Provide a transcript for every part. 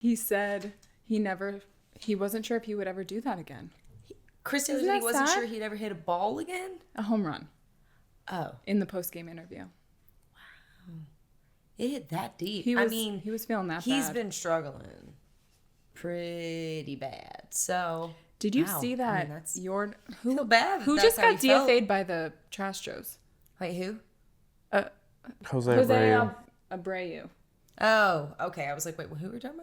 He said he wasn't sure if he would ever do that again. Chris Taylor said he wasn't sure he'd ever hit a ball again? A home run. Oh. In the post-game interview. Wow. It hit that deep. He was feeling that bad. He's been struggling pretty bad. So did you see that? feel bad. Who just got DFA'd by the Trastros? Wait, who? Jose Abreu. Oh, okay. I was like, wait, who are we talking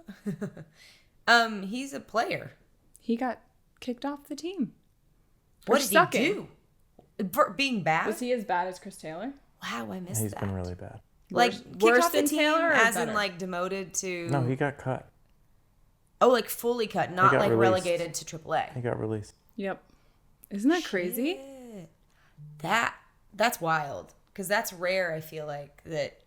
about? He's a player. He got kicked off the team. What did he do? For being bad? Was he as bad as Chris Taylor? Wow, I missed He's that. been really bad. Like, worse off the than team Taylor, or as better? in like demoted to. No, he got cut. Oh, like fully cut, not like released. relegated to AAA. He got released. Yep. Isn't that crazy? That's wild, because that's rare. I feel like that.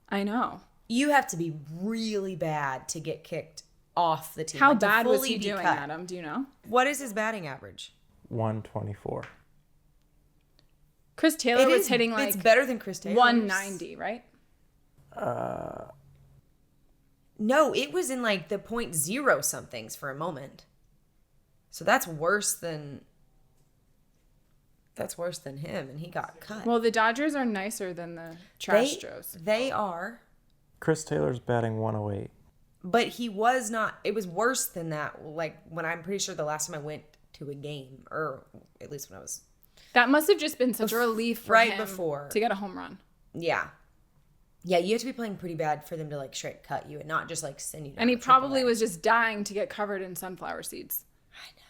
I know. You have to be really bad to get kicked off the team. How like, bad was fully he doing, cut. Adam? Do you know? What is his batting average? 124. Chris Taylor was hitting like. It's better than Chris Taylor. 190, right? No, it was in like the 0.0 somethings for a moment. So that's worse than him, and he got cut. Well, the Dodgers are nicer than the Trastros. They are. Chris Taylor's batting 108. But he was not. It was worse than that. Like when I'm pretty sure the last time I went to a game, or at least when I was. That must have just been such a relief for him before to get a home run. Yeah. Yeah, you have to be playing pretty bad for them to like straight cut you and not just like send you down. And he probably was just dying to get covered in sunflower seeds. I know.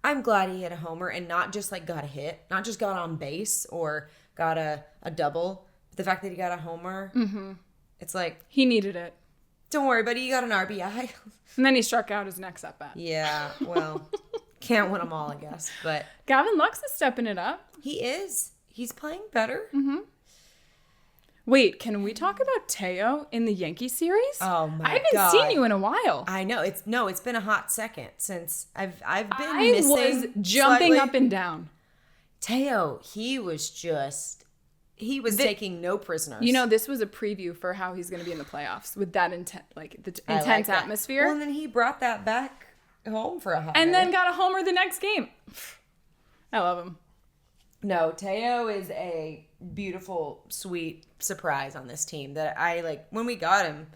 I'm glad he hit a homer and not just like got a hit, not just got on base or got a double. But the fact that he got a homer, it's like. He needed it. Don't worry, buddy, you got an RBI. And then he struck out his next at bat. Yeah, well, can't win them all, I guess. But Gavin Lux is stepping it up. He is. He's playing better. Mm-hmm. Wait, can we talk about Teo in the Yankee series? Oh my God. I haven't seen you in a while. I know. It's been a hot second since I've been missing. I was jumping slightly. up and down. Teo, he was taking no prisoners. You know, this was a preview for how he's going to be in the playoffs with that intense atmosphere. Well, and then he brought that back home for a hot minute. then got a homer the next game. I love him. No, Teo is a beautiful, sweet surprise on this team that I like. When we got him,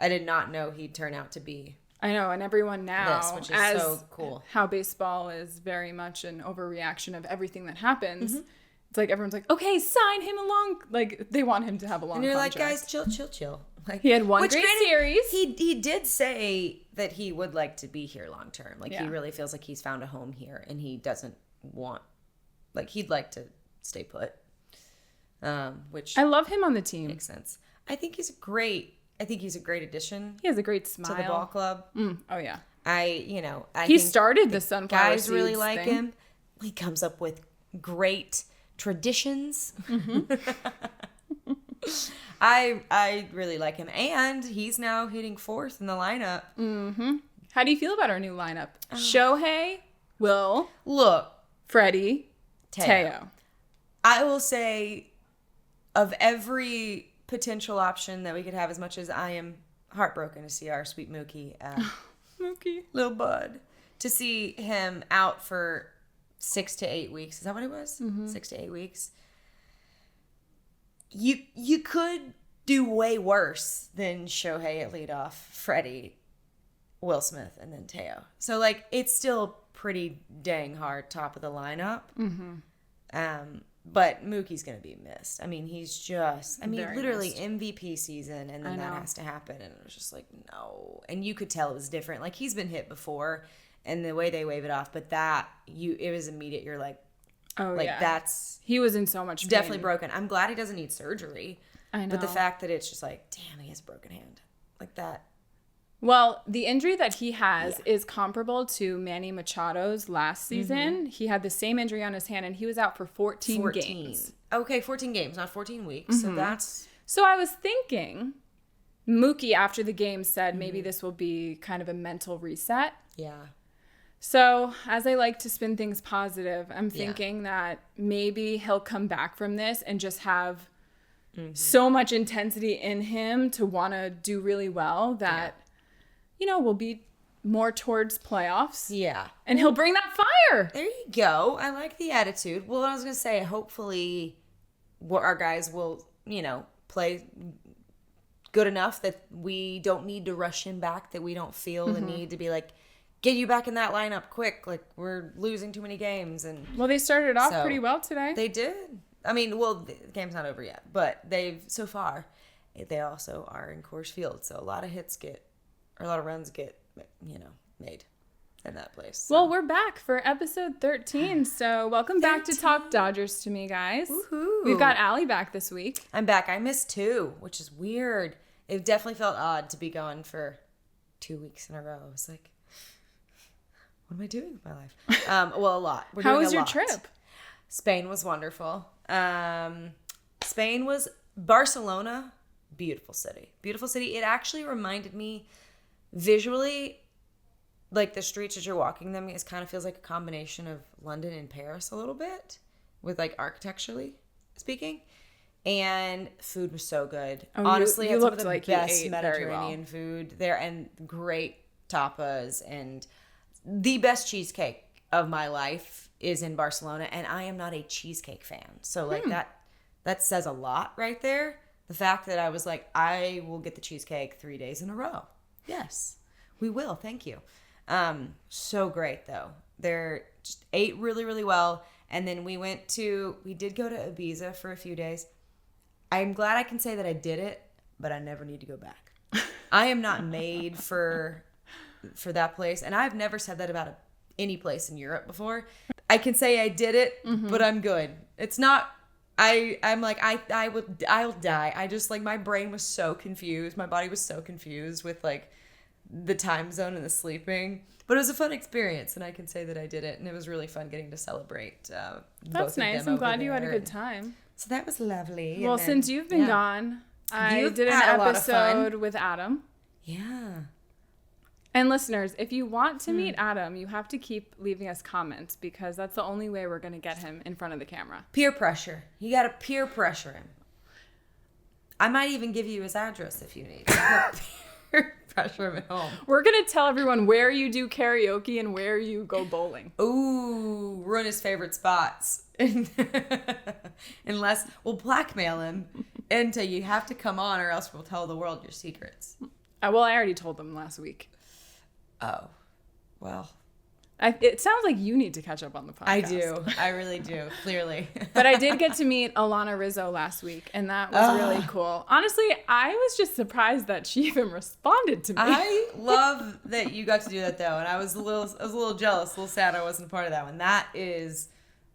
I did not know he'd turn out to be. I know, and everyone now, which is so cool. How baseball is very much an overreaction of everything that happens. Mm-hmm. It's like everyone's like, okay, sign him along. Like they want him to have a long. And you're contract. Like, guys, chill. Like he had one great series. He did say that he would like to be here long term. Like he really feels like he's found a home here, and he doesn't want. Like, he'd like to stay put, which... I love him on the team. Makes sense. I think he's a great addition. He has a great smile. To the ball club. Oh, yeah. He started the sunflower guys seeds really like thing. him. He comes up with great traditions. Mm-hmm. I really like him. And he's now hitting fourth in the lineup. Mm-hmm. How do you feel about our new lineup? Shohei, Will, Freddie, Teo. I will say, of every potential option that we could have, as much as I am heartbroken to see our sweet Mookie, little bud, to see him out for 6 to 8 weeks. Is that what it was? Mm-hmm. 6 to 8 weeks. You could do way worse than Shohei at leadoff, Freddie, Will Smith, and then Teo. So, like, it's still pretty dang hard top of the lineup. Mm-hmm. But Mookie's going to be missed. I mean, he's just, literally missed. MVP season, and then that has to happen. And it was just like, no. And you could tell it was different. Like, he's been hit before, and the way they wave it off, but it was immediate. You're like, he was in so much pain. Definitely broken. I'm glad he doesn't need surgery. I know. But the fact that it's just like, damn, he has a broken hand. Like that. Well, the injury that he has is comparable to Manny Machado's last season. Mm-hmm. He had the same injury on his hand, and he was out for 14 games. Okay, 14 games, not 14 weeks. Mm-hmm. So I was thinking, Mookie, after the game, said maybe this will be kind of a mental reset. Yeah. So as I like to spin things positive, I'm thinking that maybe he'll come back from this and just have so much intensity in him to want to do really well that... will be more towards playoffs. Yeah. And he'll bring that fire. There you go. I like the attitude. Well, I was going to say, hopefully our guys will, play good enough that we don't need to rush him back, that we don't feel the need to be like, get you back in that lineup quick. Like, we're losing too many games. And well, they started off pretty well today. They did. I mean, the game's not over yet, but so far, they also are in Coors Field. So a lot of runs get, made in that place. So. Well, we're back for episode 13. So welcome back to Talk Dodgers to me, guys. Woohoo. We've got Allie back this week. I'm back. I missed 2, which is weird. It definitely felt odd to be gone for 2 weeks in a row. I was like, what am I doing with my life? Well, a lot. How was your trip? Spain was wonderful. Barcelona, beautiful city. Beautiful city. It actually reminded me visually, like the streets as you're walking them, it kind of feels like a combination of London and Paris a little bit, with like architecturally speaking. And food was so good. Oh, honestly, you had some of the like best Mediterranean food there, and great tapas, and the best cheesecake of my life is in Barcelona, and I am not a cheesecake fan. So like that says a lot right there. The fact that I was like, I will get the cheesecake 3 days in a row. Yes, we will. Thank you. So great though. They're just ate really, really well. And then we did go to Ibiza for a few days. I'm glad I can say that I did it, but I never need to go back. I am not made for that place. And I've never said that about any place in Europe before. I can say I did it, but I'm good. It's not, I'm like, I'll die. I just like, my brain was so confused. My body was so confused with like the time zone and the sleeping. But it was a fun experience, and I can say that I did it, and it was really fun getting to celebrate. That's nice. I'm glad you had a good time. So that was lovely. Well, since you've been gone, I did an episode with Adam. Yeah. And listeners, if you want to meet Adam, you have to keep leaving us comments, because that's the only way we're going to get him in front of the camera. Peer pressure. You got to peer pressure him. I might even give you his address if you need. Peer pressure him at home. We're going to tell everyone where you do karaoke and where you go bowling. Ooh, ruin his favorite spots. Unless we'll blackmail him until you have to come on, or else we'll tell the world your secrets. Well, I already told them last week. Oh, well. It sounds like you need to catch up on the podcast. I do. I really do, clearly. But I did get to meet Alana Rizzo last week, and that was really cool. Honestly, I was just surprised that she even responded to me. I love that you got to do that, though, and I was a little jealous, a little sad I wasn't a part of that one. That is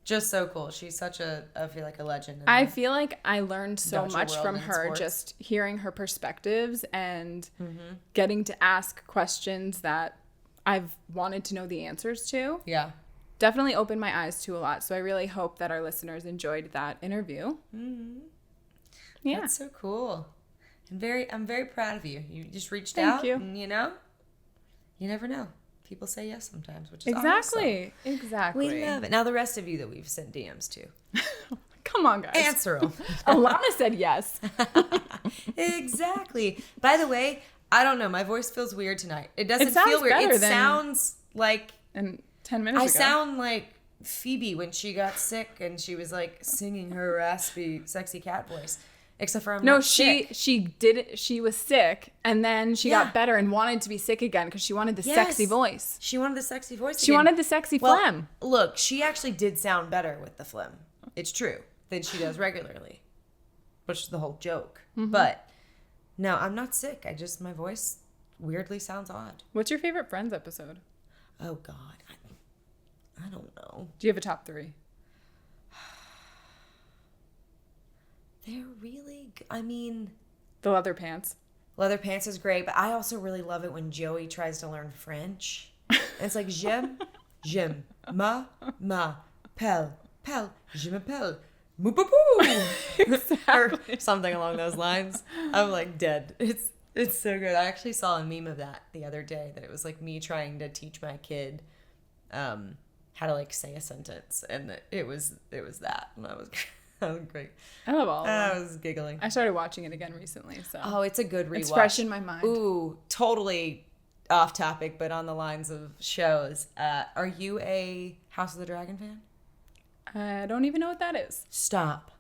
just so cool. She's such I feel like a legend. I feel like I learned so Dodger much world from in her, sports. just hearing her perspectives and getting to ask questions that I've wanted to know the answers to. Yeah. Definitely opened my eyes to a lot. So I really hope that our listeners enjoyed that interview. Mm-hmm. Yeah. That's so cool. I'm very proud of you. You just reached Thank out. you. And, you never know. People say yes sometimes, which is Exactly. awesome. Exactly. We love it. Now the rest of you that we've sent DMs to. Come on, guys. Answer them. Alana said yes. Exactly. By the way, I don't know. My voice feels weird tonight. It doesn't sounds feel weird. better It than- sounds like And 10 minutes I ago. sound like Phoebe when she got sick and she was like singing her raspy, sexy cat voice. Except for I'm No, not sick. she was sick, and then she Yeah. got better and wanted to be sick again because she wanted the sexy Yes. voice. She wanted the sexy voice. She again. wanted the sexy Well, phlegm. look, she actually did sound better with the phlegm. It's true than she does regularly, which is the whole joke. Mm-hmm. But no, I'm not sick. My voice weirdly sounds odd. What's your favorite Friends episode? Oh God, I don't know. Do you have a top 3? They're really. I mean, The leather pants. Leather Pants is great, but I also really love it when Joey tries to learn French. And it's like j'aime, m'appelle, je m'appelle, moupapou. Exactly. Or something along those lines. I'm like dead. It's so good. I actually saw a meme of that the other day, that it was like me trying to teach my kid how to like say a sentence, and it was that, and that was great. I love all of them. I was giggling. I started watching it again recently, so Oh, it's a good rewatch. it's fresh in my mind. Ooh, totally. off topic, but on the lines of shows. Are you a House of the Dragon fan? I don't even know what that is. Stop.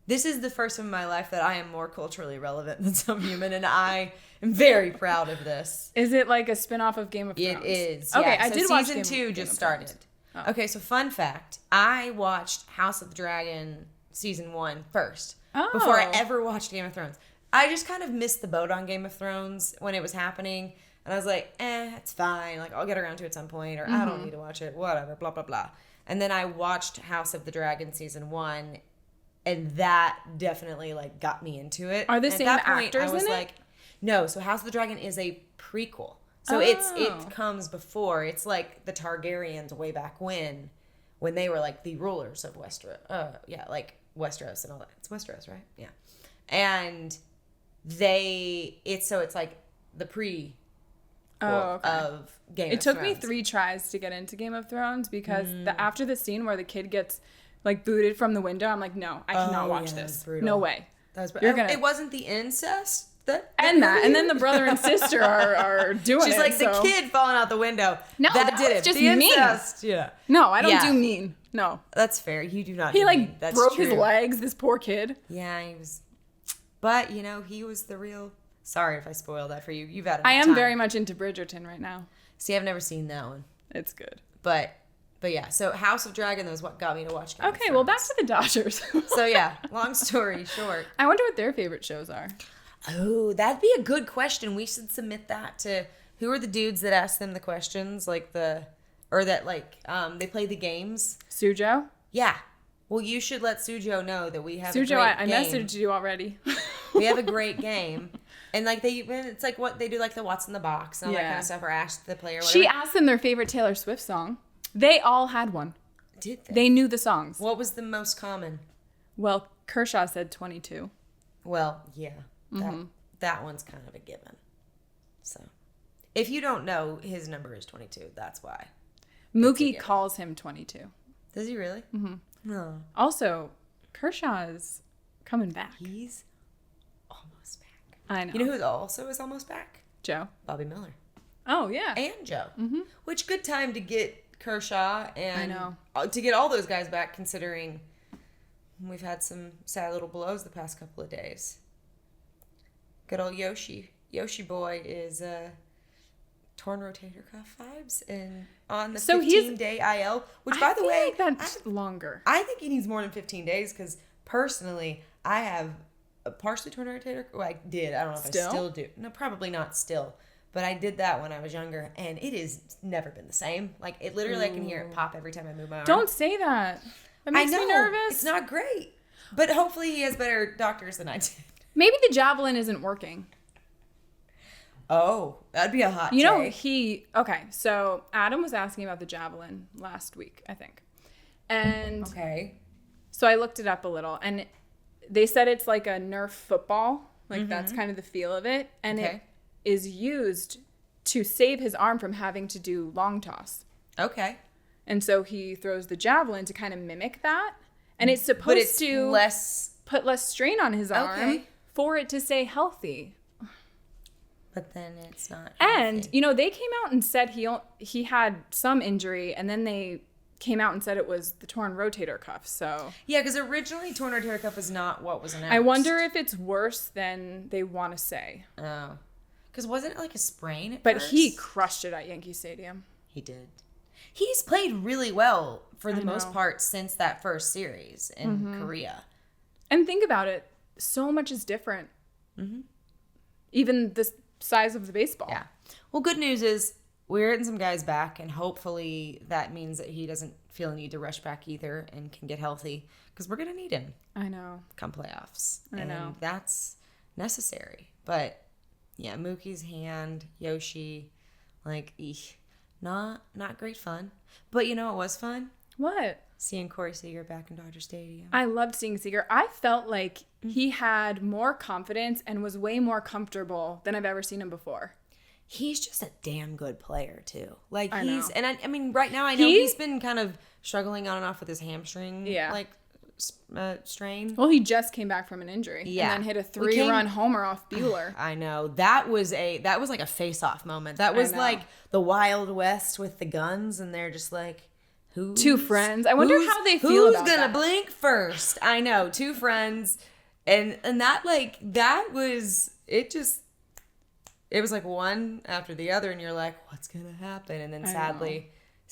This is the first time in my life that I am more culturally relevant than some human, and I am very proud of this. Is it like a spin-off of Game of Thrones? It is. Okay, yeah. I So did watch season 2 just started. Oh. Okay, so fun fact. I watched House of the Dragon season 1 first. Before I ever watched Game of Thrones. I just kind of missed the boat on Game of Thrones when it was happening. And I was like, it's fine. Like, I'll get around to it at some point. Or I don't need to watch it. Whatever. Blah, blah, blah. And then I watched House of the Dragon season 1. And that definitely, like, got me into it. Are the and same at that point, actors I was in it? like, no. So House of the Dragon is a prequel. So it comes before. It's like the Targaryens way back when they were, like, the rulers of Westeros. Like Westeros and all that. It's Westeros, right? Yeah. And it's like the pre of Game of Thrones. It took me 3 tries to get into Game of Thrones because after the scene where the kid gets like booted from the window, I'm like, no, I cannot watch this. No way. That was You're It wasn't the incest and then the brother and sister are doing She's it. like the kid falling out the window. No, that did it. Just the mean. incest. Yeah. No, I don't do mean. No. That's fair. You do not. He do like mean. That's broke true. his legs. This poor kid. Yeah, he was. But he was the real. Sorry if I spoiled that for you. You've had enough I am time. very much into Bridgerton right now. See, I've never seen that one. It's good. But yeah, so House of Dragon was what got me to watch Game of Okay, well, back Thrones. to the Dodgers. So yeah, long story short. I wonder what their favorite shows are. Oh, that'd be a good question. We should submit that to who are the dudes that ask them the questions, they play the games. Sujo? Yeah. Well, you should let Sujo know that we have a Sujo, great I game. messaged you already. We have a great game. And it's like what they do, like the what's in the box and all that kind of stuff, or ask the player, whatever. She asked them their favorite Taylor Swift song. They all had one. Did they? They knew the songs. What was the most common? Well, Kershaw said 22. Well, yeah. That one's kind of a given. So, if you don't know, his number is 22. That's why. Mookie calls him 22. Does he really? Mm-hmm. No. Also, Kershaw is coming back. He's almost back. I know. You know who also is almost back? Joe. Bobby Miller. Oh, yeah. And Joe. Mm-hmm. Which good time to get Kershaw and I know. To get all those guys back, considering we've had some sad little blows the past couple of days. Good old Yoshi. Yoshi boy is torn rotator cuff vibes and on the 15-day IL, which, by the way, that's longer. I think he needs more than 15 days because personally, I have a partially torn rotator. Well, I did. I don't know if I still do. No, probably not still. But I did that when I was younger, and it has never been the same. Like, it literally, I can hear it pop every time I move my arm. Don't say that. That makes me nervous. It's not great. But hopefully he has better doctors than I did. Maybe the javelin isn't working. Oh, that'd be a hot take. Okay, so Adam was asking about the javelin last week, I think. And so I looked it up a little, and they said it's like a Nerf football. Like, that's kind of the feel of it. And it is used to save his arm from having to do long toss. Okay. And so he throws the javelin to kind of mimic that. And it's supposed to put less strain on his arm for it to stay healthy. But then it's not healthy. And, they came out and said he had some injury, and then they came out and said it was the torn rotator cuff. So yeah, because originally torn rotator cuff is not what was announced. I wonder if it's worse than they want to say. Oh. Because wasn't it like a sprain at But first? he crushed it at Yankee Stadium. He did. He's played really well for the most part since that first series in Korea. And think about it. So much is different. Mm-hmm. Even the size of the baseball. Yeah. Well, good news is we're getting some guys back, and hopefully that means that he doesn't feel a need to rush back either and can get healthy, because we're going to need him. I know. Come playoffs. I know. That's necessary. But yeah, Mookie's hand, Yoshi, not great fun. But you know what was fun? What? Seeing Corey Seager back in Dodger Stadium. I loved seeing Seager. I felt like he had more confidence and was way more comfortable than I've ever seen him before. He's just a damn good player too. Like I he's, know. and I mean, right now I know he's been kind of struggling on and off with his hamstring, strain. Well, he just came back from an injury. Yeah. And then hit a 3-run homer off Bueller. I know. That was like a face-off moment. That was like the Wild West with the guns, and they're just like, two friends. I wonder how they feel about that. Who's gonna blink first? I know. Two friends. And that was it was like one after the other, and you're like, what's gonna happen? And then sadly,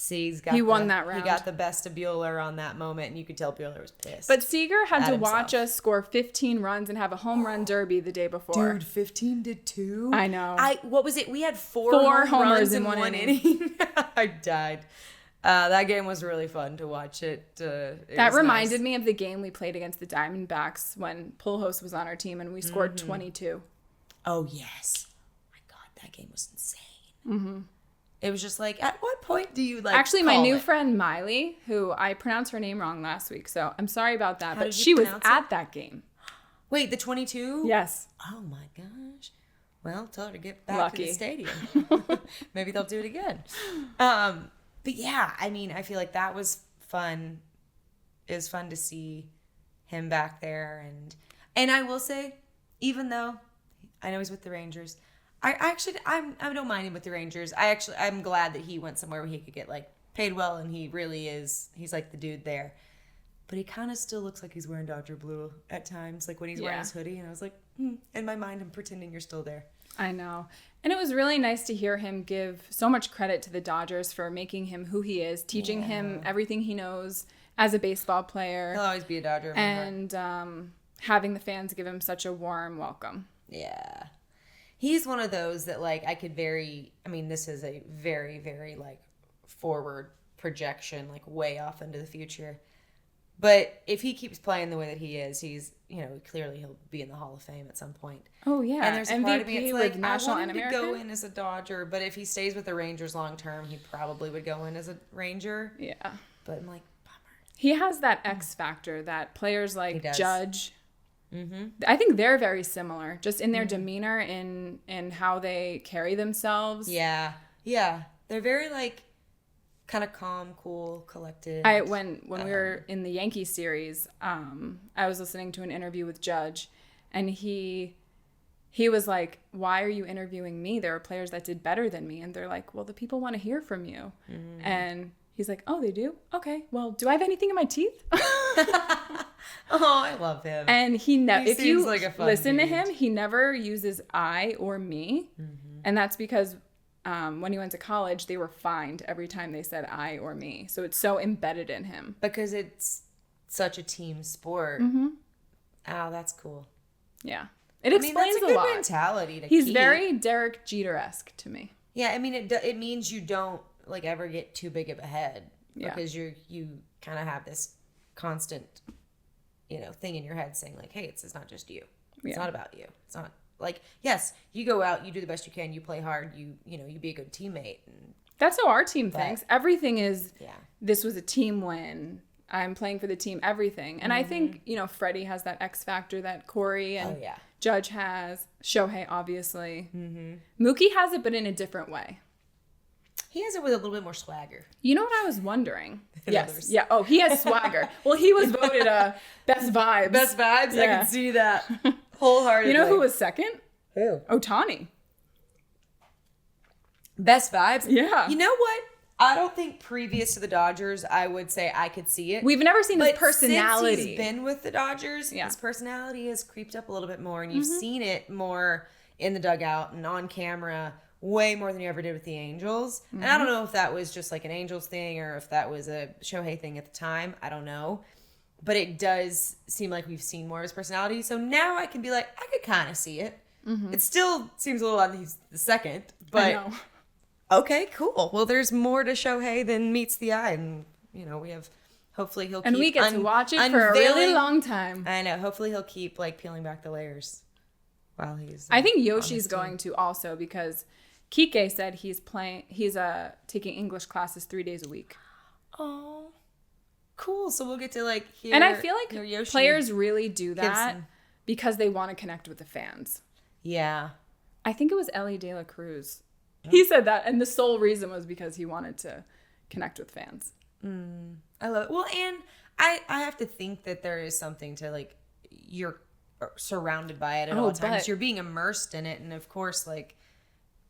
he won that round. He got the best of Bueller on that moment, and you could tell Bueller was pissed. But Seager had to watch us score 15 runs and have a home run derby the day before. Dude, 15-2. I know. What was it? We had four home runs in one inning. I died. That game was really fun to watch. That reminded me of the game we played against the Diamondbacks when Pujols was on our team, and we scored 22. Oh yes. My God, that game was insane. Mm-hmm. It was just like, at what point do you Actually, my new friend Miley, who I pronounced her name wrong last week, so I'm sorry about that, but she was at that game. Wait, the 22? Yes. Oh my gosh. Well, tell her to get back to the stadium. Maybe they'll do it again. But yeah, I mean, I feel like that was fun. It was fun to see him back there, and I will say, even though I know he's with the Rangers, I don't mind him with the Rangers. I'm glad that he went somewhere where he could get like paid well, and he really is. He's like the dude there. But he kind of still looks like he's wearing Dodger blue at times, like when he's wearing his hoodie. And I was like, in my mind, I'm pretending you're still there. I know. And it was really nice to hear him give so much credit to the Dodgers for making him who he is, teaching him everything he knows as a baseball player. He'll always be a Dodger. And having the fans give him such a warm welcome. Yeah. He's one of those that, like, this is a very, very, like, forward projection, like, way off into the future. But if he keeps playing the way that he is, he's, clearly he'll be in the Hall of Fame at some point. Oh, yeah. And there's a part of me, it's like, National I want him and to go in as a Dodger, but if he stays with the Rangers long term, he probably would go in as a Ranger. Yeah. But I'm like, bummer. He has that X factor that players like Judge... Mm-hmm. I think they're very similar, just in their demeanor, in how they carry themselves. Yeah, they're very like kind of calm, cool, collected. When we were in the Yankee series, I was listening to an interview with Judge, and he was like, "Why are you interviewing me? There are players that did better than me," and they're like, "Well, the people want to hear from you," and he's like, "Oh, they do? Okay. Well, do I have anything in my teeth?" Oh, I love him. And if you like a fun listen dude. to him, he never uses I or me. And that's because when he went to college, they were fined every time they said I or me. So it's so embedded in him. Because it's such a team sport. Oh, that's cool. Yeah. It explains that's a good lot. mentality to He's keep. very Derek Jeter-esque to me. Yeah, I mean, it means you don't like ever get too big of a head. Yeah. Because you kind of have this constant thing in your head saying like, hey, it's not just you. It's not about you. It's not like, yes, you go out, you do the best you can, you play hard, you be a good teammate. And that's how our team thinks. Everything is, this was a team win. I'm playing for the team, everything. And I think, Freddie has that X factor that Corey and Judge has. Shohei, obviously. Mookie has it, but in a different way. He has it with a little bit more swagger. You know what I was wondering? Yes. Yeah. Oh, he has swagger. Well, he was voted best vibes. Best vibes? Yeah. I can see that wholeheartedly. You know who was second? Who? Ohtani. Best vibes? Yeah. You know what? I don't think previous to the Dodgers, I would say I could see it. We've never seen his personality. Since he's been with the Dodgers, his personality has creeped up a little bit more, and you've seen it more in the dugout and on camera way more than you ever did with the Angels. And I don't know if that was just like an Angels thing or if that was a Shohei thing at the time. I don't know. But it does seem like we've seen more of his personality. So now I can be like, I could kind of see it. It still seems a little odd that he's the second. But I know. Okay, cool. Well, there's more to Shohei than meets the eye. And, we have, hopefully he'll keep And we get to watch it for a really long time. I know. Hopefully he'll keep like peeling back the layers while he's I think Yoshi's going to also because Kike said he's taking English classes 3 days a week. Oh, cool. So we'll get to like hear. And I feel like players really do that because they want to connect with the fans. Yeah. I think it was Ellie De La Cruz. He said that, and the sole reason was because he wanted to connect with fans. I love it. Well, and I have to think that there is something to, like, you're surrounded by it at all times. You're being immersed in it. And of course, like,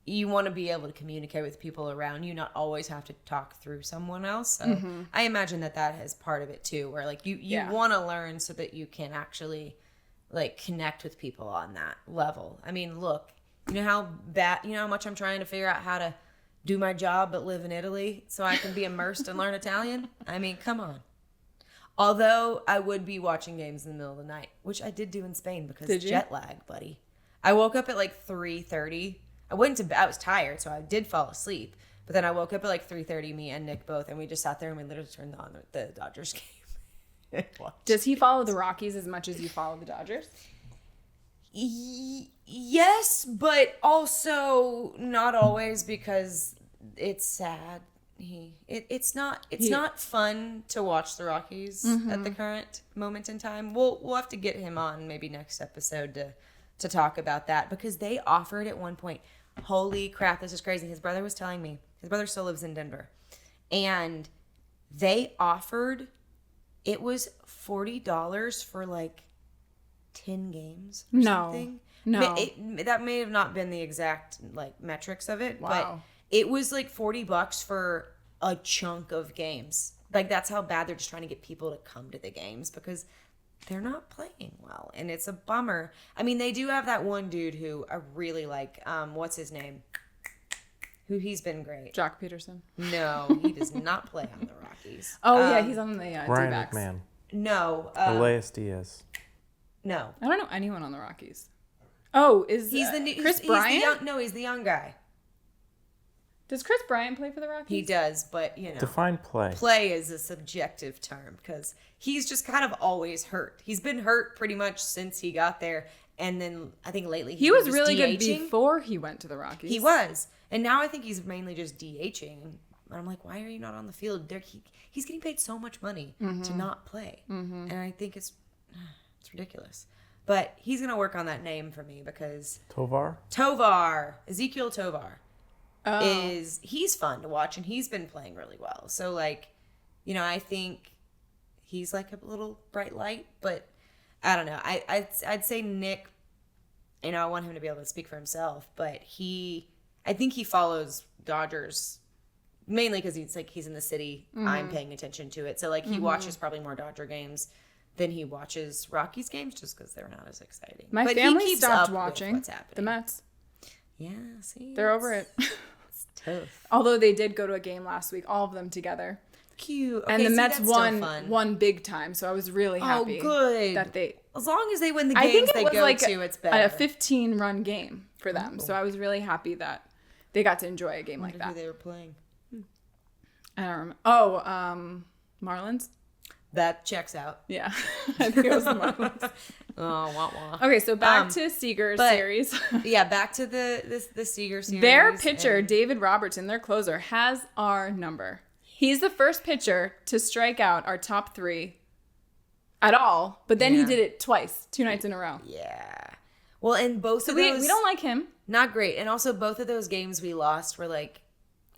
you want to be able to communicate with people around you, not always have to talk through someone else. So I imagine that is part of it too, where like you want to learn so that you can actually like connect with people on that level. I mean, look, you know how much I'm trying to figure out how to do my job but live in Italy so I can be immersed and learn Italian. I mean, come on. Although I would be watching games in the middle of the night, which I did do in Spain because jet lag, buddy. I woke up at like 3:30. I went to bed. I was tired, so I did fall asleep. But then I woke up at like 3:30, me and Nick both, and we just sat there and we literally turned on the Dodgers game. Does he follow the Rockies as much as you follow the Dodgers? Yes, but also not always because it's sad. It's not fun to watch the Rockies at the current moment in time. We'll have to get him on maybe next episode to talk about that, because they offered at one point, holy crap, this is crazy. His brother was telling me, his brother still lives in Denver, and they offered, it was $40 for like 10 games or something. No. That may have not been the exact like metrics of it, wow. but it was like $40 for a chunk of games. Like, that's how bad they're just trying to get people to come to the games, because they're not playing well. And it's a bummer. I mean, they do have that one dude who I really like. What's his name? He's been great. Jock Peterson. No, he does not play on the Rockies. Oh, yeah, he's on the Brian D-backs. McMahon. No. Elias Diaz. No. I don't know anyone on the Rockies. Oh, is he's the new, Chris Bryant? He's the young guy. Does Chris Bryant play for the Rockies? He does, but, you know. Define play. Play is a subjective term, because he's just kind of always hurt. He's been hurt pretty much since he got there. And then I think lately he was really DHing. good before he went to the Rockies. He was. And now I think he's mainly just DHing. And I'm like, why are you not on the field? He's getting paid so much money to not play. And I think it's ridiculous. But he's going to work on that name for me, because Ezekiel Tovar. He's fun to watch, and he's been playing really well. So, like, you know, I think he's like a little bright light, but I don't know. I'd say Nick, you know, I want him to be able to speak for himself, but I think he follows Dodgers mainly because he's in the city. I'm paying attention to it. So, like, he watches probably more Dodger games than he watches Rockies games, just because they're not as exciting. My family stopped watching the Mets. Yeah, see? They're over it. It's tough. Although they did go to a game last week, all of them together. Cute. Okay, and the Mets won won big time, so I was really happy. Oh, good. That they, as long as they win the games they go to, it's better. A 15-run game for them. So I was really happy that they got to enjoy a game like that. Who they were playing. I don't remember. Oh, Marlins? That checks out. Yeah. I think it was the Marlins. Oh, wah, wah. Okay, so back to Seager's series. Yeah, back to the Seager series. Their pitcher, David Robertson, their closer, has our number. He's the first pitcher to strike out our top three at all, but then he did it twice, 2 nights in a row. Yeah. Well, and both of those... we don't like him. Not great. And also, both of those games we lost were, like,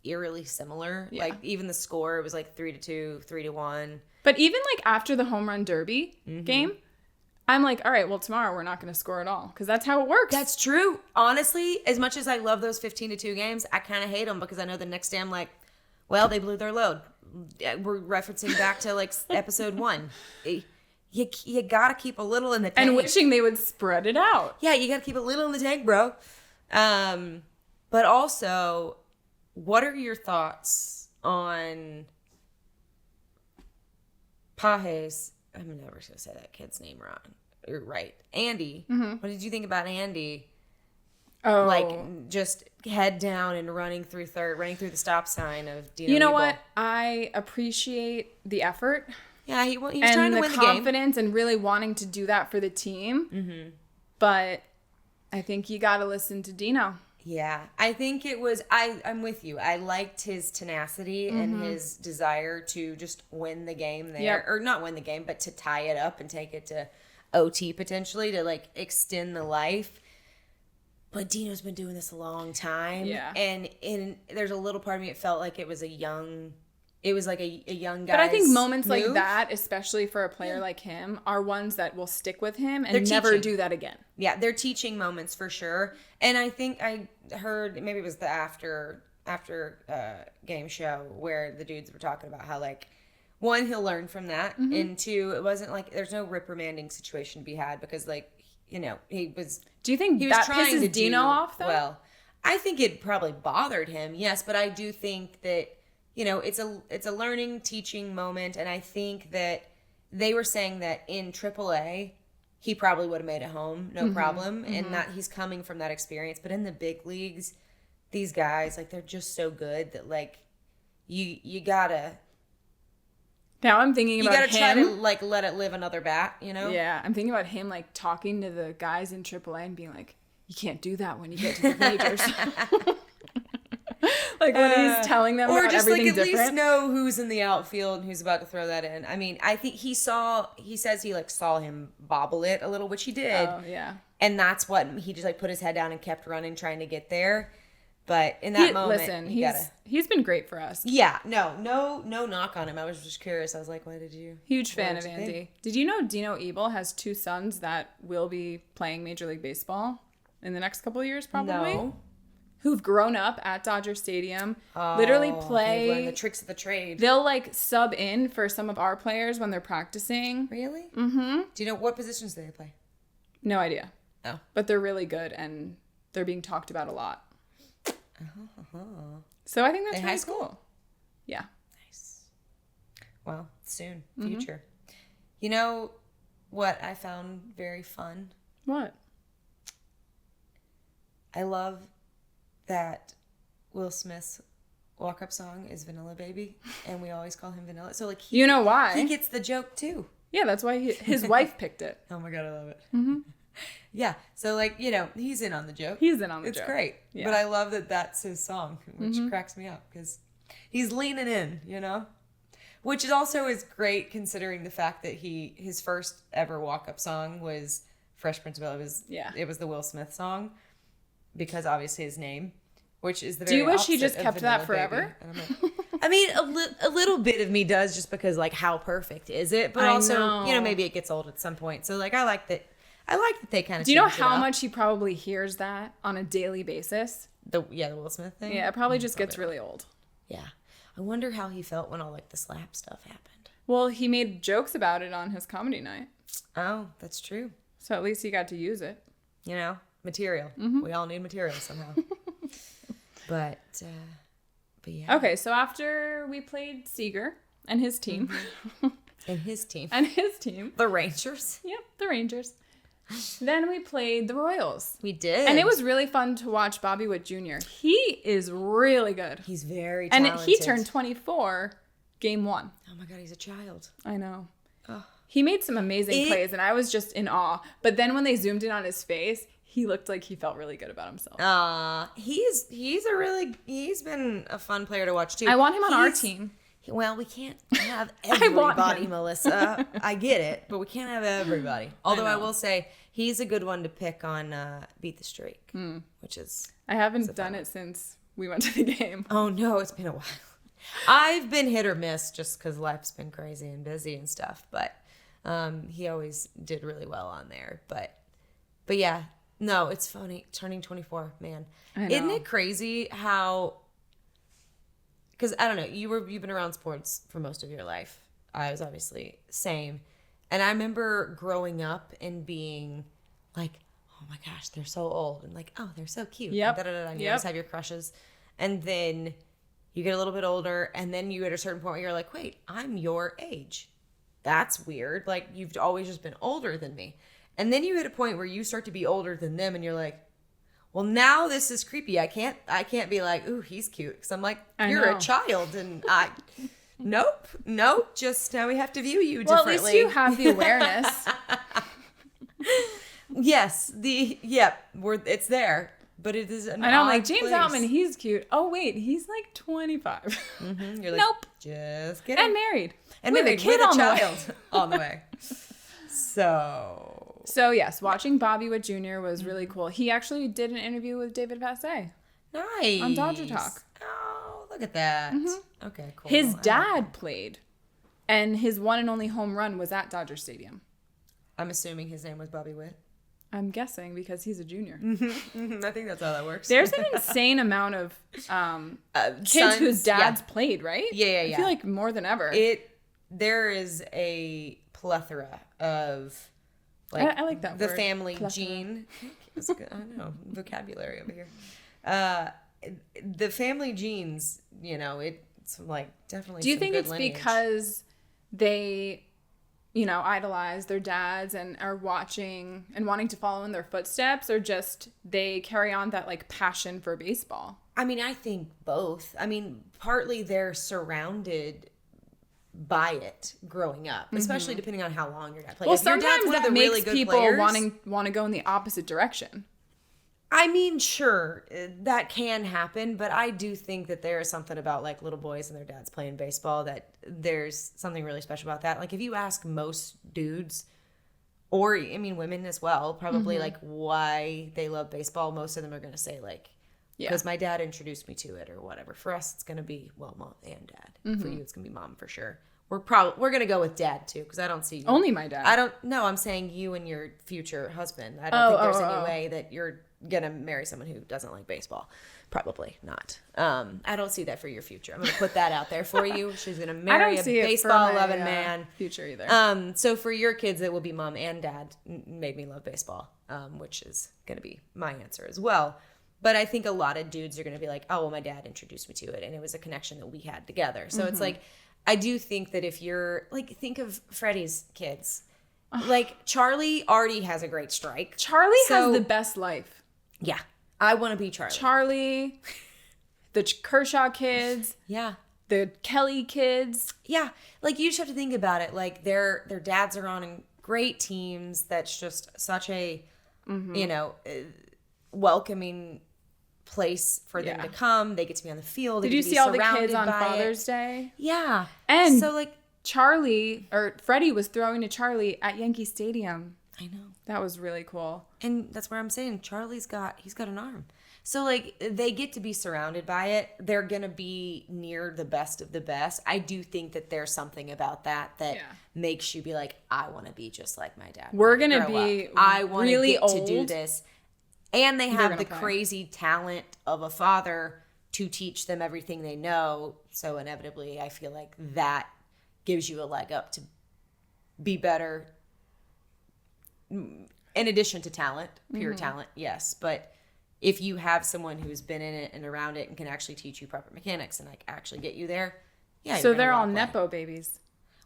eerily similar. Yeah. Like, even the score, it was, like, 3-2, 3-1. But even, like, after the home run derby game, I'm like, all right, well, tomorrow we're not going to score at all, because that's how it works. That's true. Honestly, as much as I love those 15-2 games, I kind of hate them, because I know the next day I'm like, well, they blew their load. We're referencing back to, like, episode 1. You got to keep a little in the tank. And wishing they would spread it out. Yeah, you got to keep a little in the tank, bro. But also, what are your thoughts on Pages? I'm never going to say that kid's name wrong. You're right. Andy. What did you think about Andy? Oh. Like, just head down and running through the stop sign of Dino. You know Evil. what? I appreciate the effort. Yeah, he was trying to win the game. And the confidence and really wanting to do that for the team. But I think you got to listen to Dino. Yeah, I think it was, I'm with you. I liked his tenacity and his desire to just win the game there. Yep. Or not win the game, but to tie it up and take it to OT potentially, to, like, extend the life. But Dino's been doing this a long time. Yeah. And there's a little part of me, it felt like it was a young it was like a young guy. But I think moments like that, especially for a player like him, are ones that will stick with him and never do that again. Yeah, they're teaching moments for sure. And I think I heard, maybe it was the after game show where the dudes were talking about how, like, one, he'll learn from that, and two, it wasn't like there's no reprimanding situation to be had because, like, you know, he was. Do you think that pisses Dino off though? Well, I think it probably bothered him, yes, but I do think that, you know, it's a learning, teaching moment, and I think that they were saying that in AAA, he probably would have made it home, no problem, and that he's coming from that experience. But in the big leagues, these guys, like, they're just so good that, like, you gotta. Now I'm thinking about him. You gotta try to, like, let it live another bat, you know? Yeah, I'm thinking about him, like, talking to the guys in AAA and being like, you can't do that when you get to the majors. Like, when he's telling them about everything different. Or just, like, at least know who's in the outfield and who's about to throw that in. I mean, I think he says he, like, saw him bobble it a little, which he did. Oh, yeah. And that's what, he just, like, put his head down and kept running, trying to get there. But in that moment, listen, he's been great for us. Yeah, no knock on him. I was just curious. I was like, why did you? Huge fan of Andy. Did you know Dino Ebel has 2 sons that will be playing Major League Baseball in the next couple of years, probably? No. Who've grown up at Dodger Stadium, literally play. Learn the tricks of the trade. They'll, like, sub in for some of our players when they're practicing. Really? Mm-hmm. Do you know what positions do they play? No idea. Oh. But they're really good, and they're being talked about a lot. So I think that's really cool. Yeah. Nice. Well, soon. Future. You know what I found very fun? What? I love that Will Smith's walk-up song is Vanilla Baby, and we always call him Vanilla. So, like, you know why? He gets the joke, too. Yeah, that's why his wife picked it. Oh, my God, I love it. Mm-hmm. Yeah, so, like, you know, he's in on the joke. It's great. Yeah. But I love that that's his song, which cracks me up, because he's leaning in, you know? Which also is great, considering the fact that his first ever walk-up song was Fresh Prince of Bel-Air. It was the Will Smith song, because obviously his name, which is the very Do you wish he opposite just kept that forever? I mean, a little bit of me does, just because, like, how perfect is it? But also, you know, maybe it gets old at some point. So, like, I like that they kind of. Do you know how much he probably hears that on a daily basis? The Will Smith thing? Yeah, it probably just gets really old. Yeah. I wonder how he felt when all, like, the slap stuff happened. Well, he made jokes about it on his comedy night. Oh, that's true. So at least he got to use it. You know, material. We all need material somehow. But yeah. Okay, so after we played Seager and his team. And his team. The Rangers. Yep, the Rangers. Then we played the Royals. We did. And it was really fun to watch Bobby Witt Jr. He is really good. He's very talented. And he turned 24 game 1. Oh my God, he's a child. I know. Oh. He made some amazing plays, and I was just in awe. But then when they zoomed in on his face, he looked like he felt really good about himself. He's been a fun player to watch too. I want him on our team. Well, we can't have everybody, Melissa. I get it, but we can't have everybody. Although I will say he's a good one to pick on Beat the Streak, which is... I haven't done it since we went to the game. Oh, no, it's been a while. I've been hit or miss just because life's been crazy and busy and stuff, but he always did really well on there. But yeah, no, it's funny. Turning 24, man. Isn't it crazy how... Because, I don't know, you've been around sports for most of your life. I was obviously same. And I remember growing up and being like, oh my gosh, they're so old. And like, oh, they're so cute. Yep. And you always have your crushes. And then you get a little bit older. And then you at a certain point where you're like, wait, I'm your age. That's weird. Like, you've always just been older than me. And then you hit a point where you start to be older than them. And you're like, well, now this is creepy. I can't be like, ooh, he's cute. Because I'm like, you're a child. And nope. Just now we have to view you differently. Well, at least you have the awareness. Yes. It's there. But it is an I know, odd like, James place. Outman, he's cute. Oh, wait, he's like 25. Mm-hmm. You're like, nope. Just kidding. And married. And with married a kid with on a child on the way. So yes, watching Bobby Witt Jr. was really cool. He actually did an interview with David Vassegh. Nice. On Dodger Talk. Oh, look at that. Okay, cool. His dad played, and his one and only home run was at Dodger Stadium. I'm assuming his name was Bobby Witt. I'm guessing because he's a junior. I think that's how that works. There's an insane amount of kids whose dads played, right? Yeah. I feel like more than ever. There is a plethora of like I like that the word. family Plethora. gene. It's good. I know vocabulary over here. The family genes, it's like definitely. Do you some think good it's lineage. because they, idolize their dads and are watching and wanting to follow in their footsteps, or just they carry on that like passion for baseball? I mean, I think both. I mean, partly they're surrounded by it growing up, especially depending on how long your dad played. Well, If your dad's sometimes one of that the makes really good people players, want to go in the opposite direction. I mean, sure, that can happen, but I do think that there is something about like little boys and their dads playing baseball that there's something really special about that. Like if you ask most dudes, or I mean women as well, probably like why they love baseball, most of them are going to say like, because my dad introduced me to it or whatever. For us, it's going to be, well, mom and dad. For you, it's going to be mom for sure. We're going to go with dad too, because I don't see you. Only my dad. I'm saying you and your future husband. I don't think there's any way that you're going to marry someone who doesn't like baseball. Probably not. I don't see that for your future. I'm going to put that out there for you. She's going to marry a baseball-loving man. Future either. So for your kids, it will be mom and dad made me love baseball, which is going to be my answer as well. But I think a lot of dudes are going to be like, oh, well, my dad introduced me to it, and it was a connection that we had together. So it's like, I do think that if you're, like, think of Freddie's kids. Like, Charlie already has a great strike. Charlie has the best life. Yeah. I want to be Charlie. Charlie, the Kershaw kids. Yeah. The Kelly kids. Yeah. Like, you just have to think about it. Like, their dads are on great teams. That's just such a, welcoming place for them to come. They get to be on the field. Did you see all the kids on Father's Day? Yeah. And so like Freddie was throwing to Charlie at Yankee Stadium. I know. That was really cool. And that's where I'm saying he's got an arm. So like they get to be surrounded by it. They're going to be near the best of the best. I do think that there's something about that makes you be like, I want to be just like my dad. We're going to be I want really to get to do this. And they have the play. crazy talent of a father to teach them everything they know. So inevitably, I feel like that gives you a leg up to be better. In addition to talent, pure talent, yes. But if you have someone who's been in it and around it and can actually teach you proper mechanics and like actually get you there, yeah. So they're all Nepo babies.